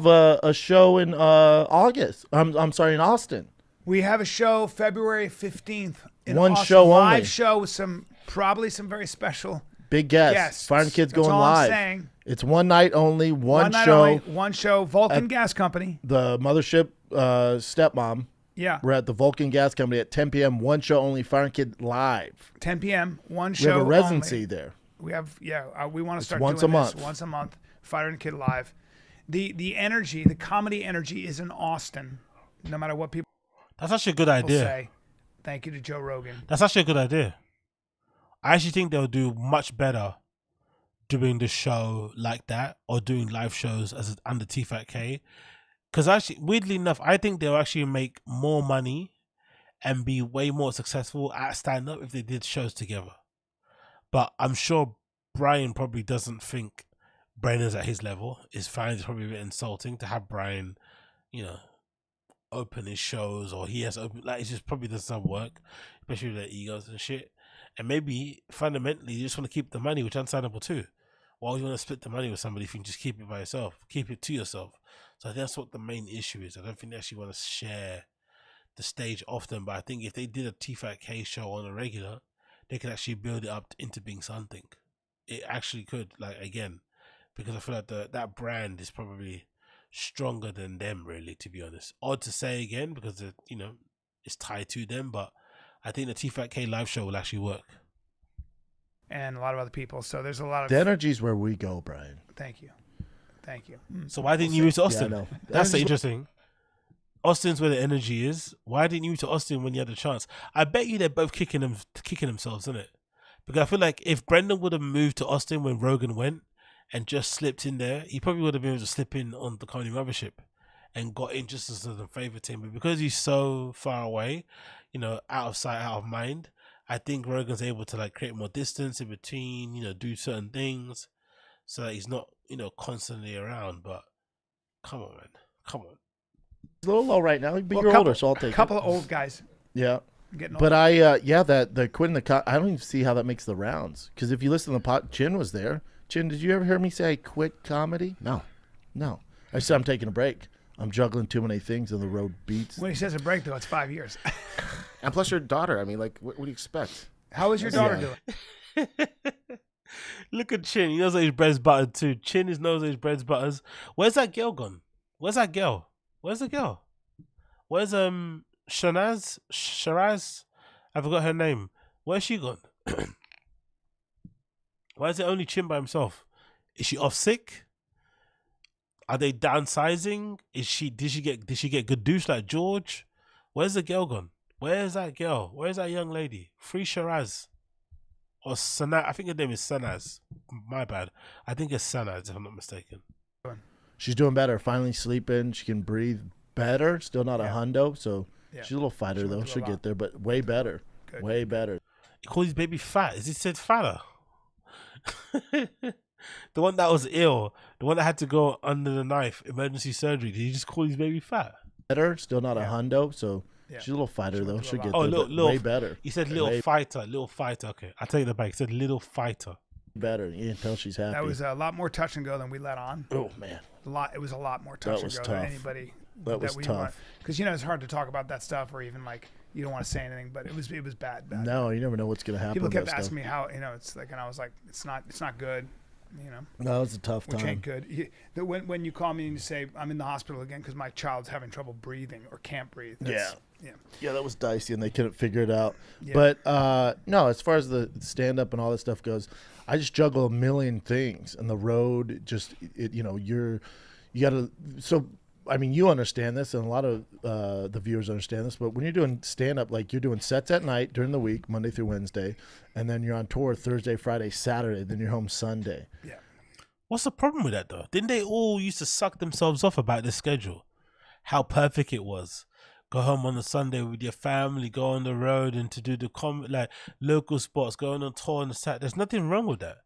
a show in August. I'm sorry, in Austin. We have a show February 15th. In One Austin. show live only. show with probably some very special Big guests. guests. Fire and Kids That's going all I'm live. saying. It's one night only. One night show. only, one show. Vulcan at Gas Company. The mothership stepmom. Yeah. We're at the Vulcan Gas Company at 10 p.m. One show only. Fire and Kid live. 10 p.m. One We show. have a residency only. there. We have we want to start once doing a this month. once a month. Fire and Kid live. The energy, the comedy energy is in Austin. No matter what people. That's actually a good idea. Say. Thank you to Joe Rogan. That's actually a good idea. I actually think they'll do much better doing the show like that or doing live shows as under TFATK. Because actually, weirdly enough, I think they'll actually make more money and be way more successful at stand-up if they did shows together. But I'm sure Brian probably doesn't think Brendan's at his level. His fans probably a bit insulting to have Brian, open his shows, or he has open, like, it just probably doesn't work, especially with their egos and shit. And maybe fundamentally you just want to keep the money, which is understandable too. Why would you want to split the money with somebody if you can just keep it by yourself, keep it to yourself? So I think that's what the main issue is. I don't think they actually want to share the stage often, but I think if they did a TFATK show on a regular, they could actually build it up into being something. It actually could, like, again, because I feel like that brand is probably stronger than them, really, to be honest. Odd to say again, because it's tied to them, but I think the TFATK live show will actually work. And a lot of other people. So there's a lot of The energy's where we go, Brian. Thank you. So why didn't you move to Austin? Yeah, I know. That's interesting. Austin's where the energy is. Why didn't you move to Austin when you had the chance? I bet you they're both kicking themselves, isn't it? Because I feel like if Brendan would have moved to Austin when Rogan went and just slipped in there, he probably would have been able to slip in on the Comedy Mothership and got in just as a favour team. But because he's so far away, out of sight, out of mind, I think Rogan's able to like create more distance in between, do certain things so that he's not, constantly around. But come on, man. Come on. It's a little low right now, but Well, you're couple- older, so I'll take couple it. of old guys. Yeah. Getting But old. the quitting I don't even see how that makes the rounds. Because if you listen to the pot, Chin was there. Chin, did you ever hear me say I quit comedy? No. I said I'm taking a break. I'm juggling too many things and the road beats. When he says a break, though, it's 5 years. And plus your daughter. I mean, like, what do you expect? How is your daughter doing? Look at Chin. He knows that his bread's buttered too. Chin knows that his bread's butters. Where's that girl gone? Where's that girl? Where's the girl? Where's Shiraz? I forgot her name. Where's she gone? Why is it only Chin by himself? Is she off sick? Are they downsizing? Did she get good douche like George? Where's the girl gone? Where's that girl? Where's that young lady? Free Shiraz. Or Sanaz. I think her name is Sanaz. My bad. I think it's Sanaz, if I'm not mistaken. She's doing better. Finally sleeping. She can breathe better. Still not a hundo, so she's a little fighter though. She'll get there, but way better. Way better. He called his baby fat. Is he said fatter? The one that was ill, the one that had to go under the knife, emergency surgery. Did he just call his baby fat? Better. Still not a hundo, so she's a little fighter though. She'll get there, but way better. He said little fighter. Okay, I take that back. He said little fighter. Better. You can tell she's happy. That was a lot more touch and go than we let on. Oh man, it was a lot more touch and go than anybody. That was tough. Because it's hard to talk about that stuff, or even like you don't want to say anything. But it was bad. No, you never know what's gonna happen. People kept asking me how it's like, and I was like, it's not good. you know. That was a tough Which time. ain't good. When you call me and you say, I'm in the hospital again because my child's having trouble breathing or can't breathe. Yeah, that was dicey, and they couldn't figure it out. Yeah. But no, as far as the stand-up and all this stuff goes, I just juggle a million things, and the road just, you know, you got to. So, I mean, you understand this, and a lot of the viewers understand this. But when you're doing stand-up, like you're doing sets at night during the week, Monday through Wednesday, and then you're on tour Thursday, Friday, Saturday, then you're home Sunday. Yeah. What's the problem with that though? Didn't they all used to suck themselves off about the schedule? How perfect it was. Go home on a Sunday with your family, go on the road and to do the like local spots, going on tour on the Saturday. There's nothing wrong with that.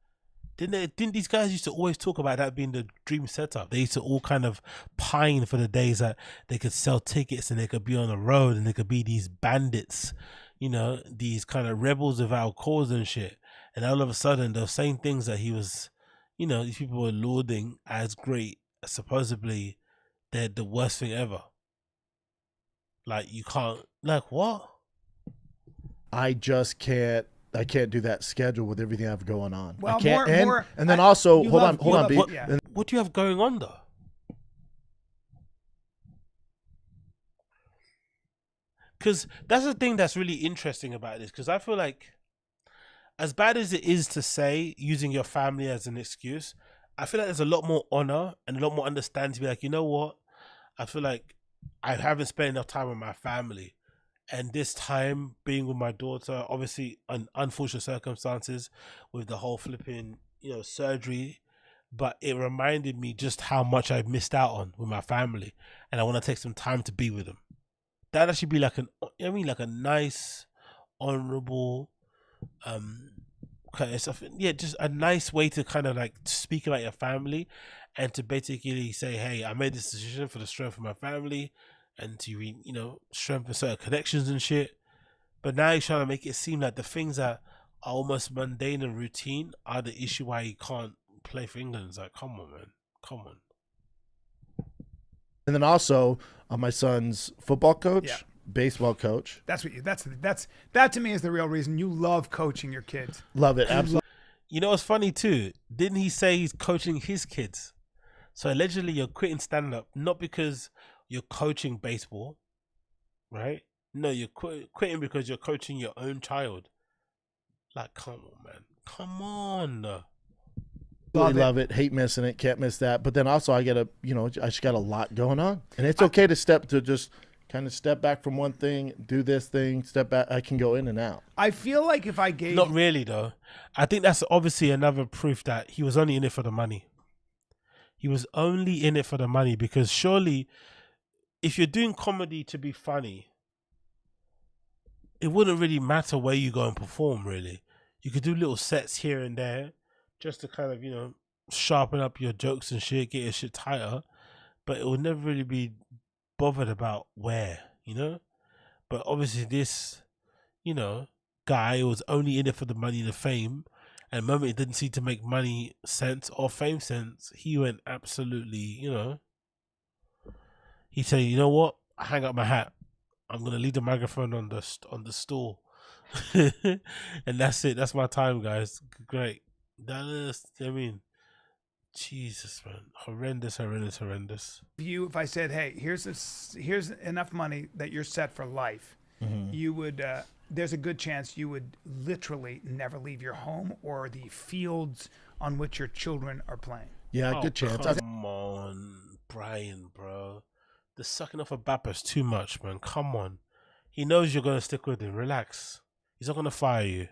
Didn't these guys used to always talk about that being the dream setup? They used to all kind of pine for the days that they could sell tickets and they could be on the road and they could be these bandits, you know, these kind of rebels without cause and shit. And all of a sudden, those same things that he was, you know, these people were lauding as great, supposedly they're the worst thing ever. Like, you can't, like, what? I just can't. I can't do that schedule with everything I have going on. Well, I can't. more, and then also, hold on, B. What do you have going on though? Because that's the thing that's really interesting about this. Because I feel like, as bad as it is to say using your family as an excuse, I feel like there's a lot more honor and a lot more understanding to be like, you know what? I feel like I haven't spent enough time with my family. And this time being with my daughter, obviously in unfortunate circumstances with the whole flipping, you know, surgery, but it reminded me just how much I've missed out on with my family. And I want to take some time to be with them. That'd actually be like like a nice, honorable, kind of stuff. Yeah, just a nice way to kind of like speak about your family and to basically say, hey, I made this decision for the strength of my family and to, you know, strengthen certain connections and shit. But now he's trying to make it seem like the things that are almost mundane and routine are the issue why he can't play for England. It's like, come on, man. Come on. And then also, my son's football coach, baseball coach. That's what you. That to me is the real reason you love coaching your kids. Love it, absolutely. You know what's funny too? Didn't he say he's coaching his kids? So allegedly, you're quitting stand-up not because you're coaching baseball, right? No, you're quitting because you're coaching your own child. Like, come on, man. Come on. Really love it. Hate missing it. Can't miss that. But then also I just got a lot going on. And it's okay to just kind of step back from one thing, do this thing, step back. I can go in and out. I feel like if I gave... Not really, though. I think that's obviously another proof that he was only in it for the money. He was only in it for the money because surely if you're doing comedy to be funny, it wouldn't really matter where you go and perform, really. You could do little sets here and there just to kind of, you know, sharpen up your jokes and shit, get your shit tighter. But it would never really be bothered about where, you know? But obviously this, you know, guy was only in it for the money and the fame. And the moment it didn't seem to make money sense or fame sense, he went absolutely, you know. He said, you know what? I hang up my hat. I'm going to leave the microphone on the stool. And that's it. That's my time, guys. Great. That is, I mean, Jesus, man. Horrendous. If I said, hey, here's enough money that you're set for life, you would, there's a good chance you would literally never leave your home or the fields on which your children are playing. Yeah, good chance. Come on, Brian, bro. The sucking off a Bappa's too much, man. Come on. He knows you're going to stick with him. Relax. He's not going to fire you.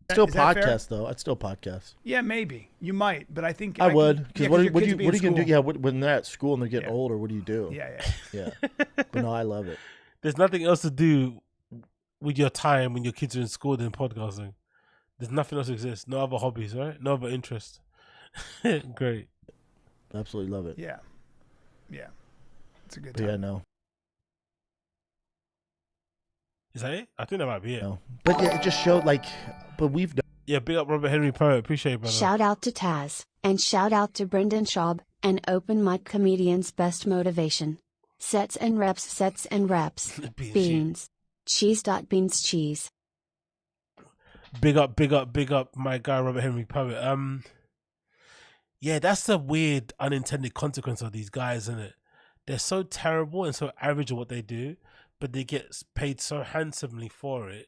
Still podcast, though. I'd still podcast. Yeah, maybe. You might, but I think... I would. Because what are you going to do? Yeah, when they're at school and they're getting older, what do you do? Yeah. But no, I love it. There's nothing else to do with your time when your kids are in school than podcasting. There's nothing else exists. No other hobbies, right? No other interest. Great. Absolutely love it. Yeah. It's a good time. Yeah, no. Is that it? I think that might be it. No. But yeah, it just showed but we've done. Yeah, big up Robert Henry Poet. Appreciate it, brother. Shout out to Taz, and shout out to Brendan Schaub, an open mic comedian's best motivation. Sets and reps. Beans. Cheese. Cheese. Big up my guy Robert Henry Poet. Yeah, that's the weird unintended consequence of these guys, isn't it? They're so terrible and so average at what they do, but they get paid so handsomely for it.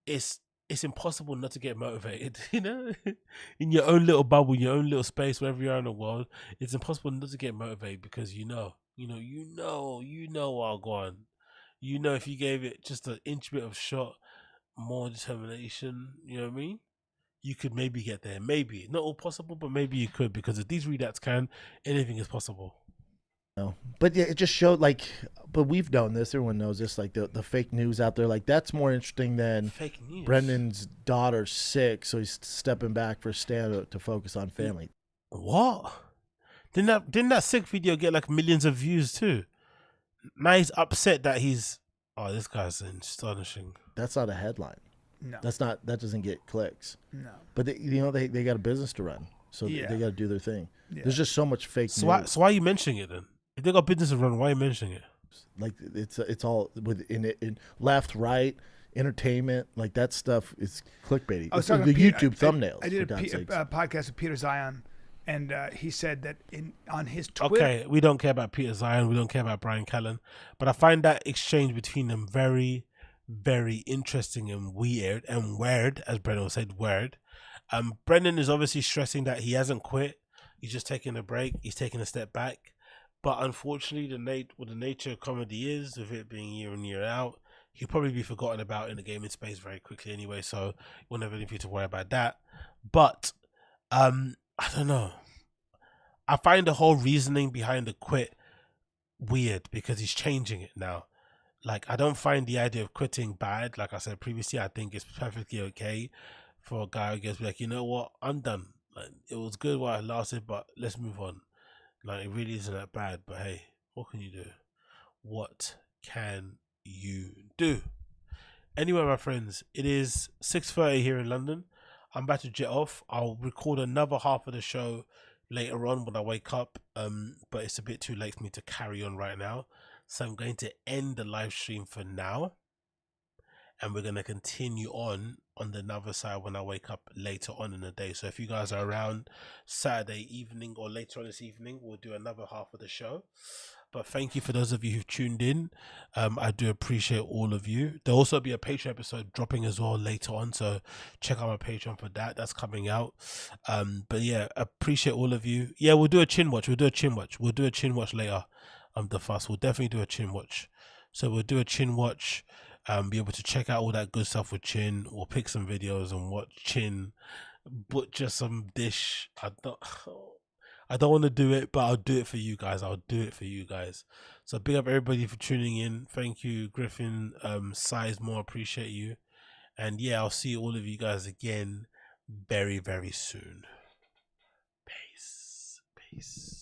It's impossible not to get motivated, you know? In your own little bubble, your own little space, wherever you are in the world, it's impossible not to get motivated because you know, Argon. You know, if you gave it just an inch bit of shot, more determination, you know what I mean? You could maybe get there. Maybe. Not all possible, but maybe you could, because if these readouts can, anything is possible. No, but yeah, it just showed like, but we've known this. Everyone knows this. Like the fake news out there, like that's more interesting than fake news. Brendan's daughter's sick, so he's stepping back for stand-up to focus on family. What? Didn't that sick video get like millions of views too? Now he's upset that he's. Oh, this guy's astonishing. That's not a headline. No, that doesn't get clicks. No, but they got a business to run, so they got to do their thing. Yeah. There's just so much fake So news. why are you mentioning it then? If they got business to run, why are you mentioning it? Like it's all in left, right, entertainment. Like that stuff is clickbaity. I was It's talking the to YouTube thumbnails. I did for God's sakes. a podcast with Peter Zion, and he said that on his Twitter. Okay, we don't care about Peter Zion. We don't care about Brian Callen. But I find that exchange between them very, very interesting and weird, as Brendan said, weird. Brendan is obviously stressing that he hasn't quit. He's just taking a break. He's taking a step back. But unfortunately, the nature of comedy is, with it being year in, year out, he'll probably be forgotten about in the gaming space very quickly anyway. So we'll never need you to worry about that. But I don't know. I find the whole reasoning behind the quit weird because he's changing it now. Like, I don't find the idea of quitting bad. Like I said previously, I think it's perfectly okay for a guy who gets like, you know what, I'm done. Like, it was good while it lasted, but let's move on. Like, it really isn't that bad. But hey, what can you do? What can you do? Anyway, my friends, it is 6:30 here in London. I'm about to jet off. I'll record another half of the show later on when I wake up. But it's a bit too late for me to carry on right now. So I'm going to end the live stream for now. And we're going to continue on the another side when I wake up later on in the day. So if you guys are around Saturday evening or later on this evening, we'll do another half of the show. But thank you for those of you who've tuned in. I do appreciate all of you. There'll also be a Patreon episode dropping as well later on. So check out my Patreon for that. That's coming out. But yeah, appreciate all of you. Yeah, we'll do a chin watch. We'll do a chin watch later. The fuss. We'll definitely do a chin watch. So we'll do a chin watch. Be able to check out all that good stuff with Chin. We'll pick some videos and watch Chin butcher some dish. I don't want to do it, but I'll do it for you guys. So big up everybody for tuning in. Thank you, Griffin. Sizemore, appreciate you. And yeah, I'll see all of you guys again very, very soon. Peace.